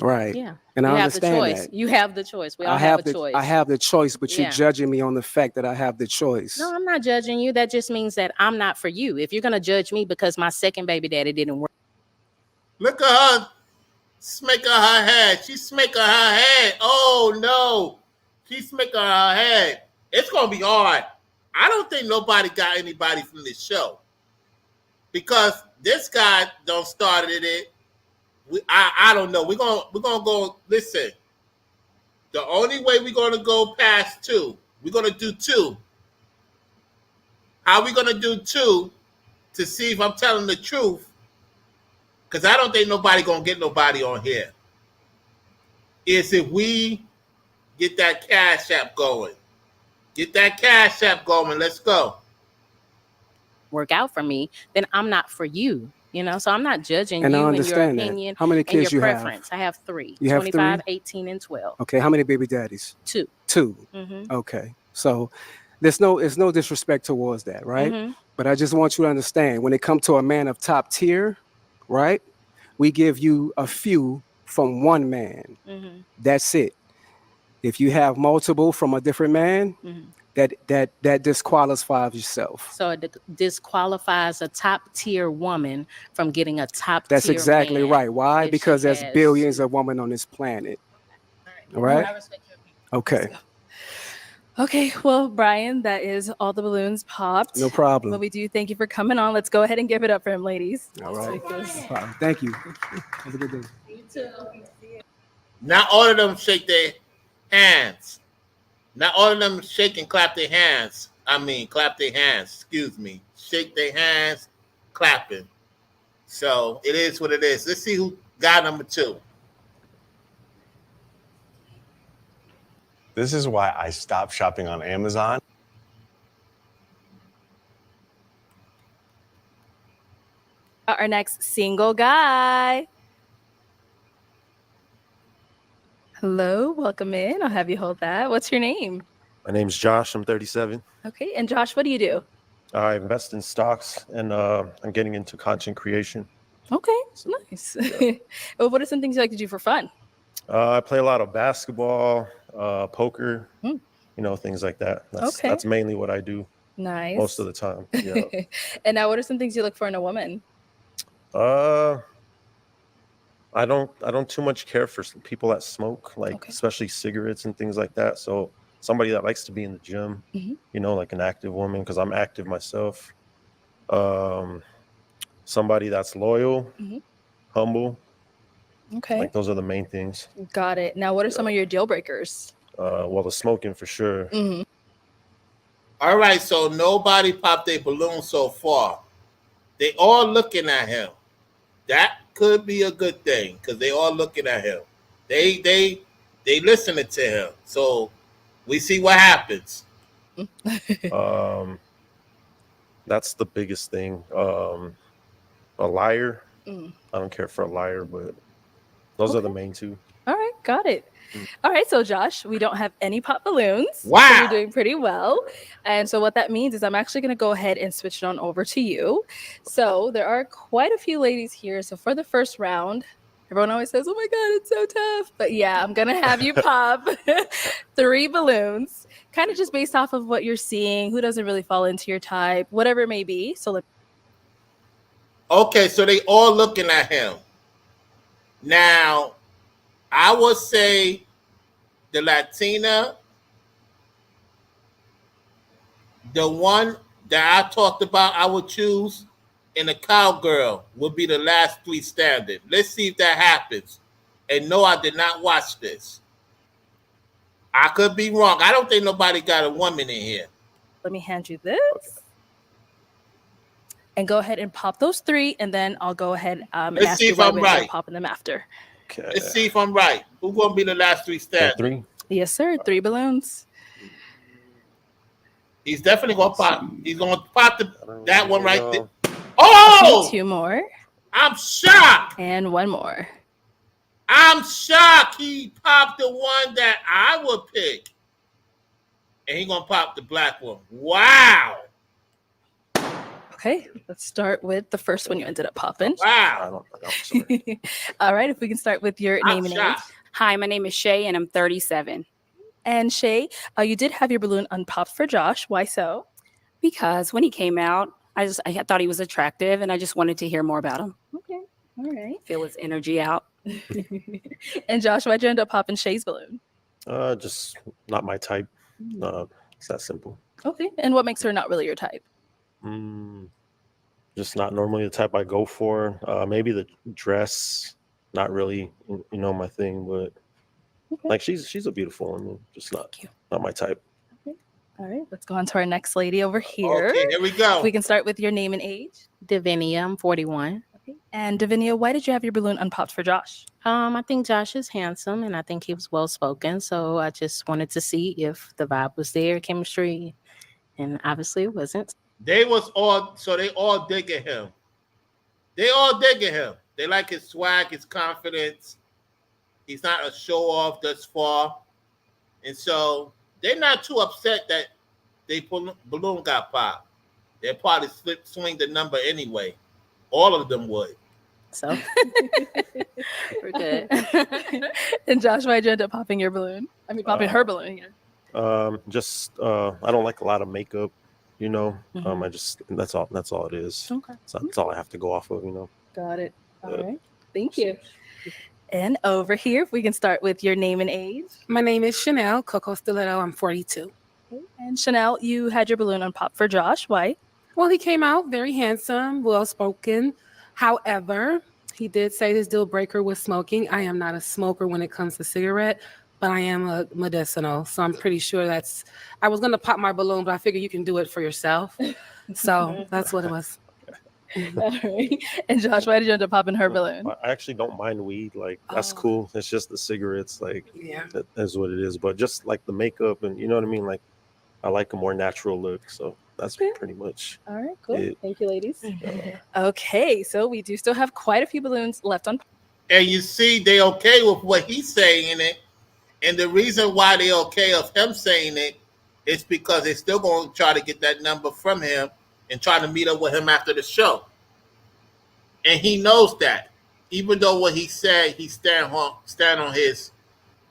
Speaker 3: Right.
Speaker 12: Yeah.
Speaker 3: And
Speaker 12: you
Speaker 3: I
Speaker 12: have
Speaker 3: understand
Speaker 12: the choice.
Speaker 3: that.
Speaker 12: You have the choice. We all have a choice.
Speaker 3: I have the choice, but you're
Speaker 12: Yeah.
Speaker 3: judging me on the fact that I have the choice.
Speaker 12: No, I'm not judging you. That just means that I'm not for you. If you're going to judge me because my second baby daddy didn't work.
Speaker 1: Look at her smaking her head. She's smaking her head. Oh, no. She's smaking her head. It's going to be hard. I don't think nobody got anybody from this show. Because this guy don't started it. I don't know. We're gonna go. Listen, the only way we're gonna go past 2, we're gonna do 2. How we gonna do 2 to see if I'm telling the truth? Because I don't think nobody gonna get nobody on here. Is if we get that Cash App going. Get that Cash App going. Let's go.
Speaker 12: Work out for me, then I'm not for you. So I'm not judging
Speaker 3: And I
Speaker 12: you and your
Speaker 3: understand that.
Speaker 12: opinion
Speaker 3: How many
Speaker 12: and
Speaker 3: kids
Speaker 12: your
Speaker 3: you have?
Speaker 12: preference. I have 3.
Speaker 3: You have
Speaker 12: 25,
Speaker 3: 3?
Speaker 12: 18, and 12.
Speaker 3: Okay. How many baby daddies?
Speaker 12: 2.
Speaker 3: 2.
Speaker 12: Mhm.
Speaker 3: Okay. So there's no disrespect towards that, right?
Speaker 12: Mhm.
Speaker 3: But I just want you to understand, when it comes to a man of top tier, right? We give you a few from one man.
Speaker 12: Mhm.
Speaker 3: That's it. If you have multiple from a different man,
Speaker 12: Mhm.
Speaker 3: that disqualifies yourself.
Speaker 12: So it disqualifies a top tier woman from getting a top tier
Speaker 3: That's exactly
Speaker 12: man
Speaker 3: right. Why?
Speaker 12: if
Speaker 3: Because
Speaker 12: she
Speaker 3: there's
Speaker 12: has
Speaker 3: billions
Speaker 12: to.
Speaker 3: of women on this planet. All
Speaker 12: I
Speaker 3: right?
Speaker 12: respect your opinion.
Speaker 3: Okay.
Speaker 2: Okay, well, Brian, that is all the balloons popped.
Speaker 3: No problem.
Speaker 2: But we do thank you for coming on. Let's go ahead and give it up for him, ladies.
Speaker 3: All right.
Speaker 2: Take this.
Speaker 3: No problem. Thank you. Have a good day.
Speaker 2: You too.
Speaker 1: Not all of them shake their hands. Not all of them shake and clap their hands. Clap their hands. Excuse me. Shake their hands, clapping. So it is what it is. Let's see who got number 2.
Speaker 13: This is why I stopped shopping on Amazon.
Speaker 2: Our next single guy. Hello, welcome in. I'll have you hold that. What's your name?
Speaker 14: My name's Josh. I'm 37.
Speaker 2: Okay, and Josh, what do you do?
Speaker 14: I invest in stocks, and I'm getting into content creation.
Speaker 2: Okay, nice. Well, what are some things you like to do for fun?
Speaker 14: I play a lot of basketball, poker, things like that. That's mainly what I do
Speaker 2: Nice.
Speaker 14: most of the time. Yeah.
Speaker 2: And now, what are some things you look for in a woman?
Speaker 14: I don't too much care for people that smoke, especially cigarettes and things like that. So somebody that likes to be in the gym, like an active woman, because I'm active myself. Somebody that's loyal, humble.
Speaker 2: Okay.
Speaker 14: Those are the main things.
Speaker 2: Got it. Now, what are some of your deal breakers?
Speaker 14: Well, the smoking for sure.
Speaker 1: All right, so nobody popped a balloon so far. They all looking at him. That could be a good thing because they all looking at him. They listening to him. So we see what happens.
Speaker 14: That's the biggest thing. A liar. I don't care for a liar, but those are the main 2.
Speaker 2: All right. got it. All right, so Josh, we don't have any pop balloons. So
Speaker 1: Wow.
Speaker 2: you're doing pretty well. And so what that means is I'm actually going to go ahead and switch it on over to you. So there are quite a few ladies here. So for the first round, everyone always says, oh my God, it's so tough. But yeah, I'm going to have you pop 3 balloons, kind of just based off of what you're seeing, who doesn't really fall into your type, whatever it may be. So
Speaker 1: Okay, so they all looking at him. Now, I would say the Latina, the one that I talked about, I would choose, and the cowgirl would be the last 3 standing. Let's see if that happens. And no, I did not watch this. I could be wrong. I don't think nobody got a woman in here.
Speaker 2: let me hand you this. And go ahead and pop those 3, and then I'll go ahead and
Speaker 1: Let's
Speaker 2: ask
Speaker 1: see
Speaker 2: you
Speaker 1: if
Speaker 2: why
Speaker 1: I'm
Speaker 2: we ended up
Speaker 1: right.
Speaker 2: popping them after.
Speaker 14: Okay.
Speaker 1: Let's see if I'm right. Who's going to be the last 3 standing?
Speaker 14: 3.
Speaker 2: Yes, sir. 3 balloons.
Speaker 1: He's definitely going to pop. He's going to pop that one right there.
Speaker 2: Okay,
Speaker 1: Oh!
Speaker 2: 2 more.
Speaker 1: I'm shocked.
Speaker 2: And 1 more.
Speaker 1: I'm shocked. He popped the one that I would pick. And he's going to pop the black one. Wow.
Speaker 2: Okay, let's start with the first one you ended up popping.
Speaker 1: Wow.
Speaker 2: All right, if we can start with your name and age.
Speaker 1: shocked.
Speaker 11: Hi, my name is Shay, and I'm 37.
Speaker 2: And Shay, you did have your balloon unpopped for Josh. Why so?
Speaker 11: Because when he came out, I thought he was attractive, and I just wanted to hear more about him.
Speaker 2: Okay, all right.
Speaker 11: Feel his energy out.
Speaker 2: And Josh, why'd you end up popping Shay's balloon?
Speaker 14: Just not my type. It's that simple.
Speaker 2: Okay, and what makes her not really your type?
Speaker 14: Just not normally the type I go for. Maybe the dress, not really, my thing. But like she's a beautiful woman, just not my type.
Speaker 2: Okay. All right, let's go on to our next lady over here.
Speaker 1: Okay, here we go.
Speaker 2: We can start with your name and age.
Speaker 12: Davinia, I'm 41.
Speaker 2: Okay. And Davinia, why did you have your balloon unpopped for Josh?
Speaker 12: I think Josh is handsome, and I think he was well spoken. So I just wanted to see if the vibe was there, chemistry, and obviously it wasn't.
Speaker 1: They all digging him. They all digging him. They like his swag, his confidence. He's not a show off thus far. And so they're not too upset that they balloon got popped. They'll probably swing the number anyway. All of them would.
Speaker 2: So we're good. And Josh, why'd you end up popping your balloon? I mean, popping her balloon here.
Speaker 14: I don't like a lot of makeup. I just that's all it is.
Speaker 2: Okay.
Speaker 14: So that's all I have to go off of.
Speaker 2: Got it. All right. Thank you. And over here, if we can start with your name and age.
Speaker 7: My name is Chanel Coco Stiletto. I'm 42.
Speaker 2: Okay. And Chanel, you had your balloon unpopped for Josh. Why?
Speaker 7: Well, he came out very handsome, well-spoken. However, he did say his deal breaker was smoking. I am not a smoker when it comes to cigarette, but I am a medicinal. So I'm pretty sure I was going to pop my balloon, but I figured you can do it for yourself. So that's what it was.
Speaker 2: All right. And Josh, why did you end up popping her balloon?
Speaker 14: I actually don't mind weed. Like, that's cool. It's just the cigarettes. Like, that is what it is. But just like the makeup and, you know what I mean? Like, I like a more natural look. So that's pretty much
Speaker 2: All right, cool.
Speaker 14: it.
Speaker 2: Thank you, ladies. Okay, so we do still have quite a few balloons left on.
Speaker 1: And you see, they okay with what he's saying in it. And the reason why they okay of him saying it is because they're still going to try to get that number from him and try to meet up with him after the show. And he knows that. Even though what he said, he stand on his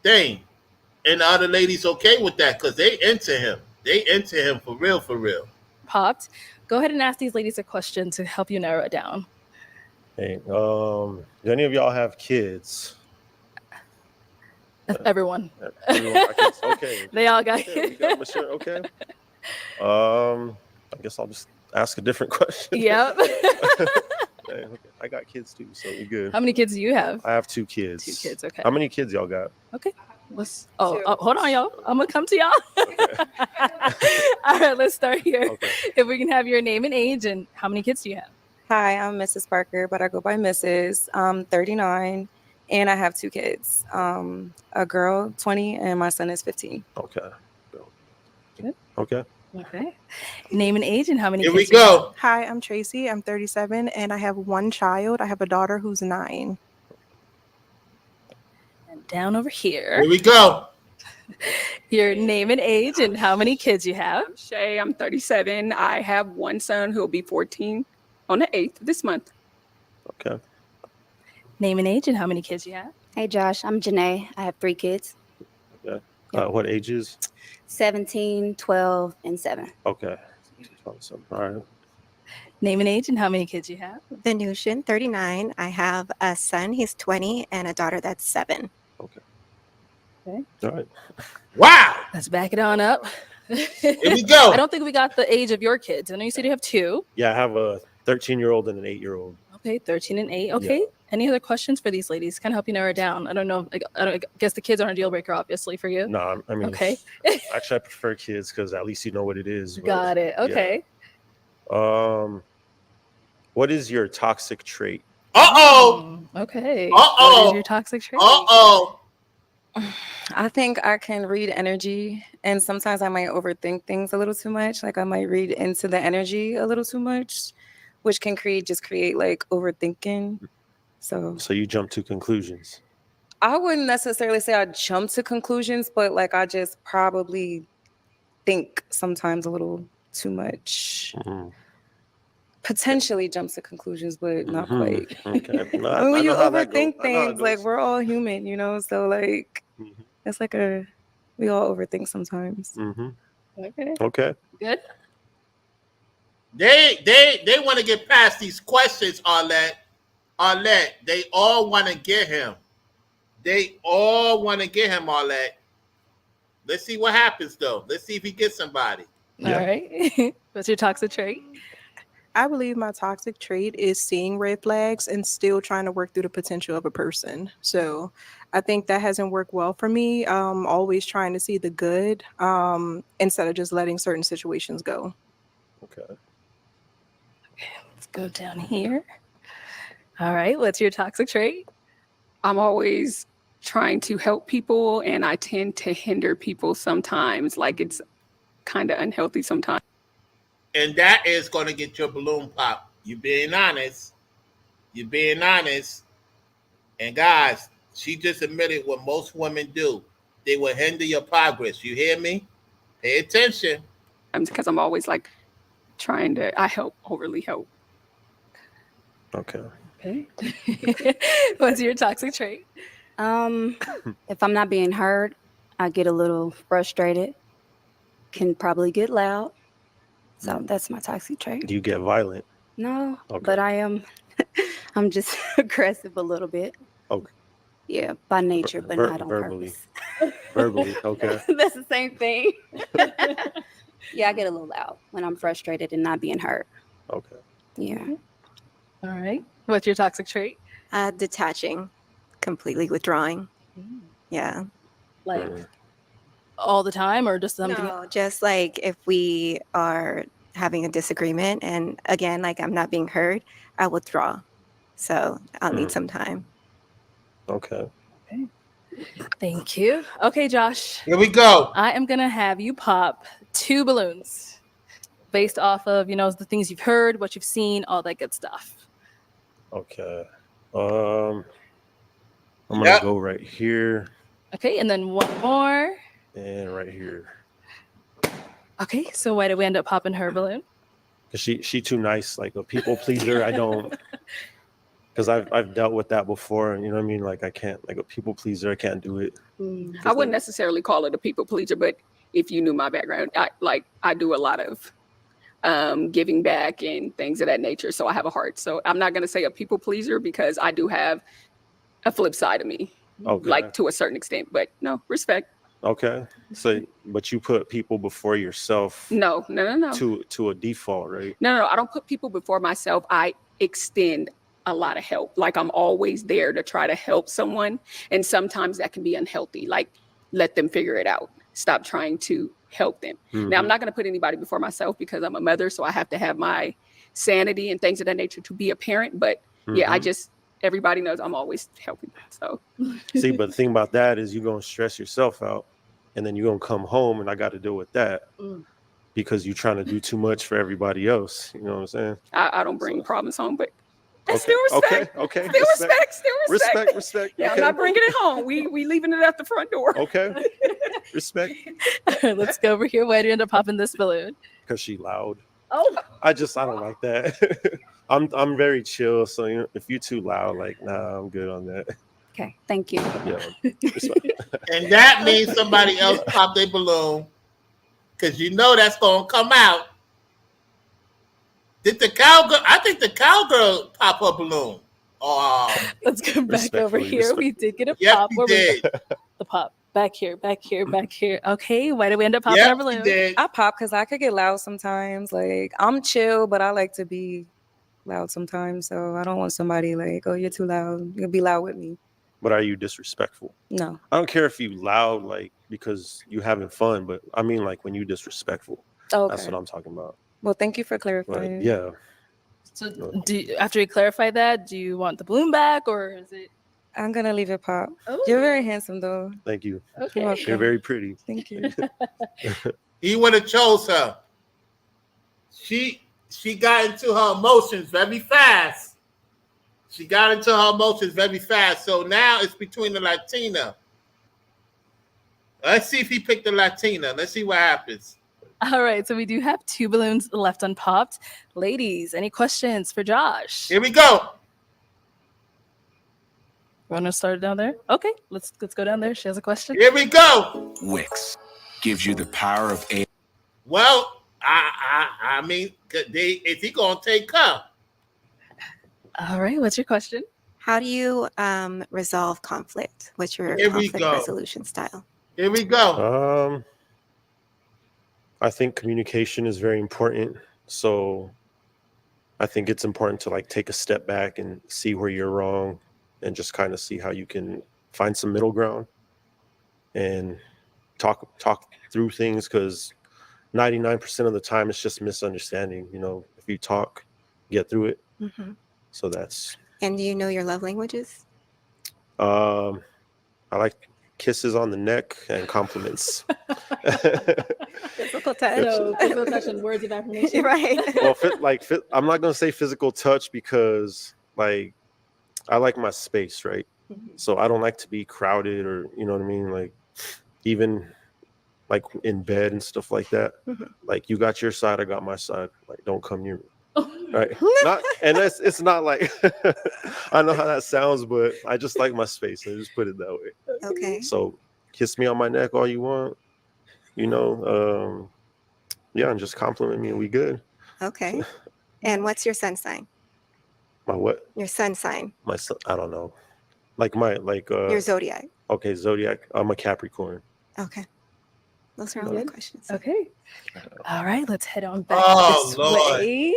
Speaker 1: thing. And the other ladies okay with that because they into him. They into him for real, for real.
Speaker 2: Popped. Go ahead and ask these ladies a question to help you narrow it down.
Speaker 14: Hey, do any of y'all have kids?
Speaker 2: Everyone.
Speaker 14: Okay.
Speaker 2: They all got
Speaker 14: we got Michelle, okay. I guess I'll just ask a different question.
Speaker 2: Yep.
Speaker 14: Okay. I got kids too, so we good.
Speaker 2: How many kids do you have?
Speaker 14: I have 2 kids.
Speaker 2: 2 kids, okay.
Speaker 14: How many kids y'all got?
Speaker 2: Okay. Hold on, y'all. I'm gonna come to y'all. All right, let's start here.
Speaker 14: Okay.
Speaker 2: If we can have your name and age and how many kids do you have?
Speaker 4: Hi, I'm Mrs. Parker, but I go by Mrs. I'm 39, and I have 2 kids. A girl, 20, and my son is 15.
Speaker 14: Okay.
Speaker 2: Good.
Speaker 14: Okay.
Speaker 2: Okay. Name and age and how many
Speaker 1: Here
Speaker 2: kids
Speaker 1: we go.
Speaker 5: Hi, I'm Tracy. I'm 37, and I have 1 child. I have a daughter who's 9.
Speaker 2: And down over here.
Speaker 1: Here we go.
Speaker 2: Your name and age and how many kids you have.
Speaker 10: I'm Shay. I'm 37. I have one son who'll be 14 on the 8th this month.
Speaker 14: Okay.
Speaker 2: Name and age and how many kids you have.
Speaker 8: Hey, Josh. I'm Janae. I have 3 kids.
Speaker 14: Okay. What ages?
Speaker 8: 17, 12, and 7.
Speaker 14: Okay. All right.
Speaker 2: Name and age and how many kids you have.
Speaker 9: Venusian, 39. I have a son, he's 20, and a daughter that's 7.
Speaker 14: Okay.
Speaker 2: Okay.
Speaker 14: All right.
Speaker 1: Wow.
Speaker 2: Let's back it on up.
Speaker 1: Here we go.
Speaker 2: I don't think we got the age of your kids. I know you said you have 2.
Speaker 14: Yeah, I have a 13-year-old and an 8-year-old.
Speaker 2: Okay, 13 and 8. Okay. Yeah. Any other questions for these ladies? Kind of help you narrow it down. I don't know. I guess the kids aren't a deal breaker, obviously, for you.
Speaker 14: No, I mean,
Speaker 2: okay.
Speaker 14: Actually, I prefer kids because at least you know what it is. But,
Speaker 2: got it. Okay.
Speaker 14: Yeah. What is your toxic trait?
Speaker 2: Okay. What is your toxic trait?
Speaker 4: I think I can read energy, and sometimes I might overthink things a little too much. Like I might read into the energy a little too much, which can create like overthinking. So
Speaker 14: you jump to conclusions.
Speaker 4: I wouldn't necessarily say I jump to conclusions, but like I just probably think sometimes a little too much.
Speaker 14: Mm-hmm.
Speaker 4: Potentially jumps to conclusions, but not quite.
Speaker 14: Okay. No,
Speaker 4: I mean, when you overthink things, like we're all human, you know. So like, it's like we all overthink sometimes.
Speaker 2: Okay.
Speaker 14: Okay.
Speaker 2: Good.
Speaker 1: They want to get past these questions, Arlette. They all want to get him. Arlette. Let's see what happens, though. Let's see if he gets somebody.
Speaker 2: All right. What's your toxic trait?
Speaker 5: I believe my toxic trait is seeing red flags and still trying to work through the potential of a person. So I think that hasn't worked well for me. Always trying to see the good instead of just letting certain situations go.
Speaker 14: Okay.
Speaker 2: Let's go down here. All right. What's your toxic trait?
Speaker 10: I'm always trying to help people, and I tend to hinder people sometimes. Like it's kind of unhealthy sometimes.
Speaker 1: And that is going to get your balloon pop. You being honest. And guys, she just admitted what most women do. They will hinder your progress. You hear me? Pay attention.
Speaker 10: Because I'm always like I overly help.
Speaker 14: Okay.
Speaker 2: What's your toxic trait?
Speaker 8: If I'm not being heard, I get a little frustrated. Can probably get loud. So that's my toxic trait.
Speaker 14: Do you get violent?
Speaker 8: No,
Speaker 14: okay.
Speaker 8: But I am. I'm just aggressive a little bit.
Speaker 14: Okay.
Speaker 8: Yeah, by nature, but not on
Speaker 14: verbally.
Speaker 8: Purpose.
Speaker 14: Verbally, okay.
Speaker 8: That's the same thing. Yeah, I get a little loud when I'm frustrated and not being heard.
Speaker 14: Okay.
Speaker 8: Yeah.
Speaker 2: All right. What's your toxic trait?
Speaker 9: Detaching, completely withdrawing. Yeah.
Speaker 2: Like all the time, or just something?
Speaker 9: No, just like if we are having a disagreement, and again, like I'm not being heard, I withdraw. So I'll need some time.
Speaker 14: Okay.
Speaker 2: Thank you. Okay, Josh.
Speaker 1: Here we go.
Speaker 2: I am gonna have you pop 2 balloons based off of the things you've heard, what you've seen, all that good stuff.
Speaker 14: Okay. I'm gonna go right here.
Speaker 2: Okay, and then one more.
Speaker 14: And right here.
Speaker 2: Okay, so why did we end up popping her balloon?
Speaker 14: Because she too nice, like a people pleaser. I don't. Because I've dealt with that before, and you know what I mean. Like I can't, like a people pleaser. I can't do it.
Speaker 10: I wouldn't necessarily call it a people pleaser, but if you knew my background, I do a lot of giving back and things of that nature. So I have a heart. So I'm not going to say a people pleaser because I do have a flip side of me, like to a certain extent. But no, respect.
Speaker 14: Okay. So, but you put people before yourself.
Speaker 10: No.
Speaker 14: To a default, right?
Speaker 10: No. I don't put people before myself. I extend a lot of help. Like I'm always there to try to help someone. And sometimes that can be unhealthy. Like let them figure it out. Stop trying to help them. Now, I'm not going to put anybody before myself because I'm a mother. So I have to have my sanity and things of that nature to be a parent. But yeah, everybody knows I'm always helping. So
Speaker 14: see, but the thing about that is you're going to stress yourself out and then you're going to come home and I got to deal with that because you're trying to do too much for everybody else. You know what I'm saying?
Speaker 10: I don't bring problems home, but Still respect.
Speaker 14: Okay.
Speaker 10: Still respect. Still respect.
Speaker 14: Respect.
Speaker 10: Yeah, I'm
Speaker 14: Okay.
Speaker 10: not bringing it home. We leaving it at the front door.
Speaker 14: Okay. Respect.
Speaker 2: Let's go over here. Why do you end up popping this balloon?
Speaker 14: Because she loud.
Speaker 2: Oh,
Speaker 14: I don't like that. I'm very chill. So if you too loud, like nah, I'm good on that.
Speaker 11: Okay, thank you.
Speaker 14: Yeah. Respect.
Speaker 1: And that means somebody else popped a balloon because you know that's gonna come out. Did the cowgirl? I think the cowgirl pop her balloon.
Speaker 2: Let's go back over here. We did get a
Speaker 1: Yep,
Speaker 2: pop.
Speaker 1: we
Speaker 2: Where
Speaker 1: did.
Speaker 2: the pop? Back here. Okay, why did we end up popping our balloon?
Speaker 4: I pop because I could get loud sometimes. Like I'm chill, but I like to be loud sometimes. So I don't want somebody like, oh, you're too loud. You'll be loud with me.
Speaker 14: But are you disrespectful?
Speaker 4: No.
Speaker 14: I don't care if you loud, like because you having fun, but I mean like when you disrespectful.
Speaker 4: Okay.
Speaker 14: That's what I'm talking about.
Speaker 4: Well, thank you for clarifying.
Speaker 14: But, yeah.
Speaker 2: So, after you clarify that, do you want the balloon back, or is it?
Speaker 4: I'm gonna leave it pop. You're very handsome, though.
Speaker 14: Thank you.
Speaker 2: Okay.
Speaker 4: You're welcome.
Speaker 14: You're very pretty.
Speaker 4: Thank you.
Speaker 1: He would have chose her. She got into her emotions very fast. So now it's between the Latina. Let's see if he picked the Latina. Let's see what happens.
Speaker 2: All right, so we do have 2 balloons left unpopped. Ladies, any questions for Josh?
Speaker 1: Here we go.
Speaker 2: Want to start down there? Okay, let's go down there. She has a question.
Speaker 1: Here we go.
Speaker 15: Wix gives you the power of a.
Speaker 1: Well, I mean, is he gonna take her?
Speaker 2: All right, what's your question?
Speaker 9: How do you resolve conflict? What's your
Speaker 1: Here we
Speaker 9: conflict
Speaker 1: go.
Speaker 9: resolution style?
Speaker 1: Here we go.
Speaker 14: I think communication is very important. So I think it's important to like take a step back and see where you're wrong and just kind of see how you can find some middle ground and talk through things, because 99% of the time it's just misunderstanding. If you talk, get through it.
Speaker 9: Mm-hmm.
Speaker 14: So that's.
Speaker 9: And do you know your love languages?
Speaker 14: I like kisses on the neck and compliments.
Speaker 9: Physical touch.
Speaker 2: So, physical touch and words of affirmation.
Speaker 9: Right.
Speaker 14: Well, I'm not gonna say physical touch because like I like my space, right?
Speaker 2: Mm-hmm.
Speaker 14: So I don't like to be crowded, or you know what I mean, like even like in bed and stuff like that.
Speaker 9: Mm-hmm.
Speaker 14: Like you got your side, I got my side. Like don't come near me. Right. It's not like I know how that sounds, but I just like my space. I just put it that way.
Speaker 9: Okay.
Speaker 14: So kiss me on my neck all you want, yeah, and just compliment me and we good.
Speaker 9: Okay. And what's your sun sign?
Speaker 14: My what?
Speaker 9: Your sun sign.
Speaker 14: My son, I don't know.
Speaker 9: Your zodiac.
Speaker 14: Okay, zodiac. I'm a Capricorn.
Speaker 9: Okay. Those are all the questions.
Speaker 2: Okay. All right, let's head on back this
Speaker 1: Lord.
Speaker 2: way.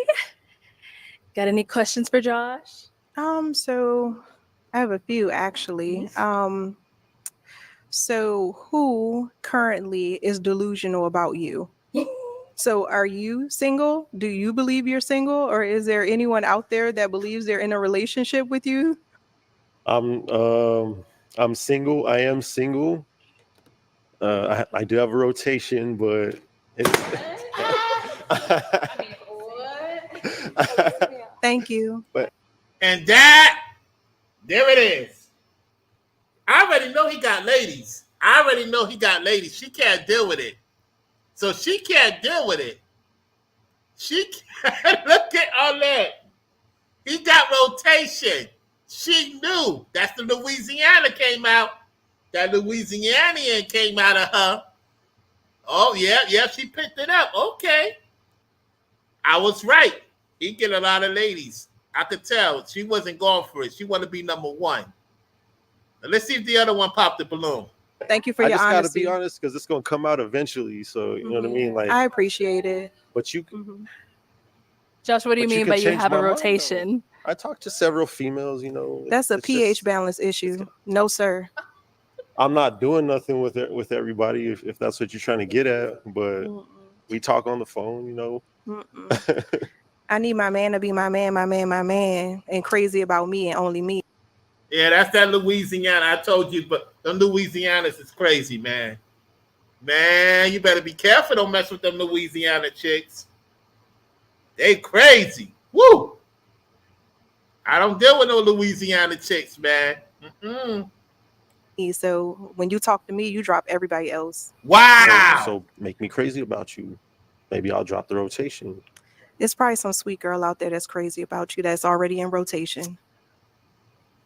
Speaker 2: Got any questions for Josh?
Speaker 5: So I have a few actually. So who currently is delusional about you? So are you single? Do you believe you're single, or is there anyone out there that believes they're in a relationship with you?
Speaker 14: I'm single. I am single. I do have a rotation, but it's
Speaker 5: Thank you.
Speaker 1: And that, there it is. I already know he got ladies. She can't deal with it. So she can't deal with it. She can't look at all that. He got rotation. She knew. That's the Louisiana came out. That Louisianian came out of her. Oh, yeah, she picked it up. Okay. I was right. He get a lot of ladies. I could tell. She wasn't going for it. She wanted to be number one. Now, let's see if the other one popped the balloon.
Speaker 5: Thank you for
Speaker 14: I
Speaker 5: your
Speaker 14: just gotta
Speaker 5: honesty.
Speaker 14: be honest, because it's gonna come out eventually. So you know what I mean? Like
Speaker 5: I appreciate it.
Speaker 14: But you
Speaker 2: Josh, what do you
Speaker 14: But you
Speaker 2: mean
Speaker 14: could
Speaker 2: by you
Speaker 14: change
Speaker 2: have a
Speaker 14: my mind,
Speaker 2: rotation?
Speaker 14: I talked to several females,
Speaker 5: That's a
Speaker 14: it's
Speaker 5: pH
Speaker 14: just-
Speaker 5: balance issue. No, sir.
Speaker 14: I'm not doing nothing with everybody if that's what you're trying to get at, but we talk on the phone,
Speaker 5: I need my man to be my man, and crazy about me and only me.
Speaker 1: Yeah, that's that Louisiana. I told you, but them Louisianas is crazy, man. Man, you better be careful. Don't mess with them Louisiana chicks. They crazy. Woo! I don't deal with no Louisiana chicks, man. Mm-mm.
Speaker 5: So when you talk to me, you drop everybody else.
Speaker 1: Wow.
Speaker 14: So make me crazy about you. Maybe I'll drop the rotation.
Speaker 5: There's probably some sweet girl out there that's crazy about you that's already in rotation.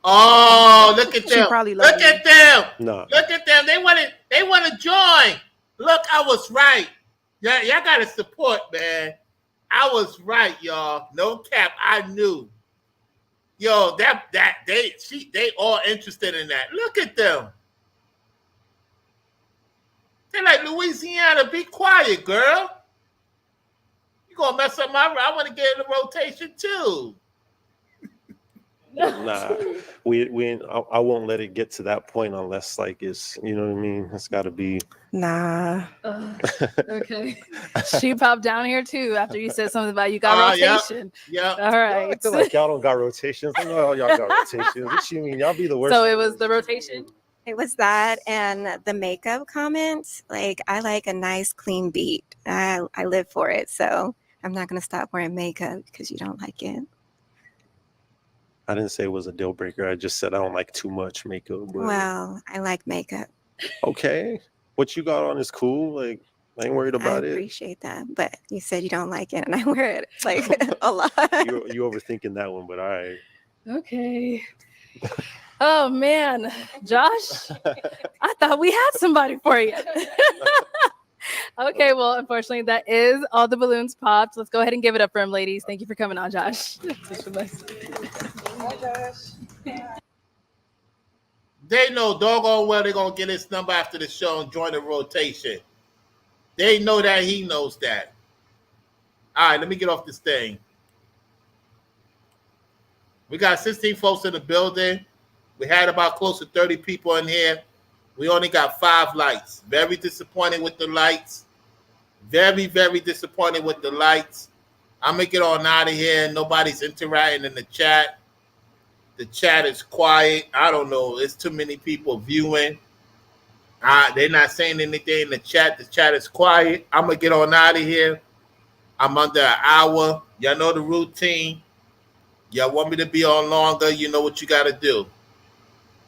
Speaker 1: Oh, look at
Speaker 5: She
Speaker 1: them.
Speaker 5: probably love
Speaker 1: Look
Speaker 5: you.
Speaker 1: at them.
Speaker 14: No.
Speaker 1: Look at them. They want to join. Look, I was right. Y'all got to support, man. I was right, y'all. No cap. I knew. Yo, they all interested in that. Look at them. They're like, Louisiana, be quiet, girl. You gonna mess up my. I want to get in the rotation too.
Speaker 14: Nah, I won't let it get to that point unless like it's, you know what I mean. It's got to be.
Speaker 5: Nah.
Speaker 2: Okay. She popped down here too after you said something about you got rotation.
Speaker 1: Yeah.
Speaker 2: All right.
Speaker 14: I feel like y'all don't got rotations. I know y'all got rotations. What you mean? Y'all be the worst.
Speaker 2: So it was the rotation.
Speaker 9: It was that and the makeup comment. Like, I like a nice clean beat. I live for it. So I'm not going to stop wearing makeup because you don't like it.
Speaker 14: I didn't say it was a deal breaker. I just said I don't like too much makeup. But
Speaker 9: Well, I like makeup.
Speaker 14: okay, what you got on is cool. Like, I ain't worried about
Speaker 9: I
Speaker 14: it.
Speaker 9: appreciate that. But you said you don't like it, and I wear it like a lot.
Speaker 14: You overthinking that one, but all right.
Speaker 2: Okay. Oh man, Josh, I thought we had somebody for you. Okay, well, unfortunately, that is all the balloons popped. Let's go ahead and give it up for him, ladies. Thank you for coming on, Josh.
Speaker 5: Hi, Josh.
Speaker 1: They know doggone well they're gonna get his number after the show and join the rotation. They know that he knows that. All right, let me get off this thing. We got 16 folks in the building. We had about close to 30 people in here. We only got 5 lights. Very disappointed with the lights. Very, very disappointed with the lights. I'm going to get on out of here. Nobody's interacting in the chat. The chat is quiet. I don't know. It's too many people viewing. They're not saying anything in the chat. The chat is quiet. I'm going to get on out of here. I'm under an hour. Y'all know the routine. Y'all want me to be on longer, you know what you got to do.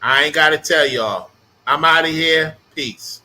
Speaker 1: I ain't got to tell y'all. I'm out of here. Peace.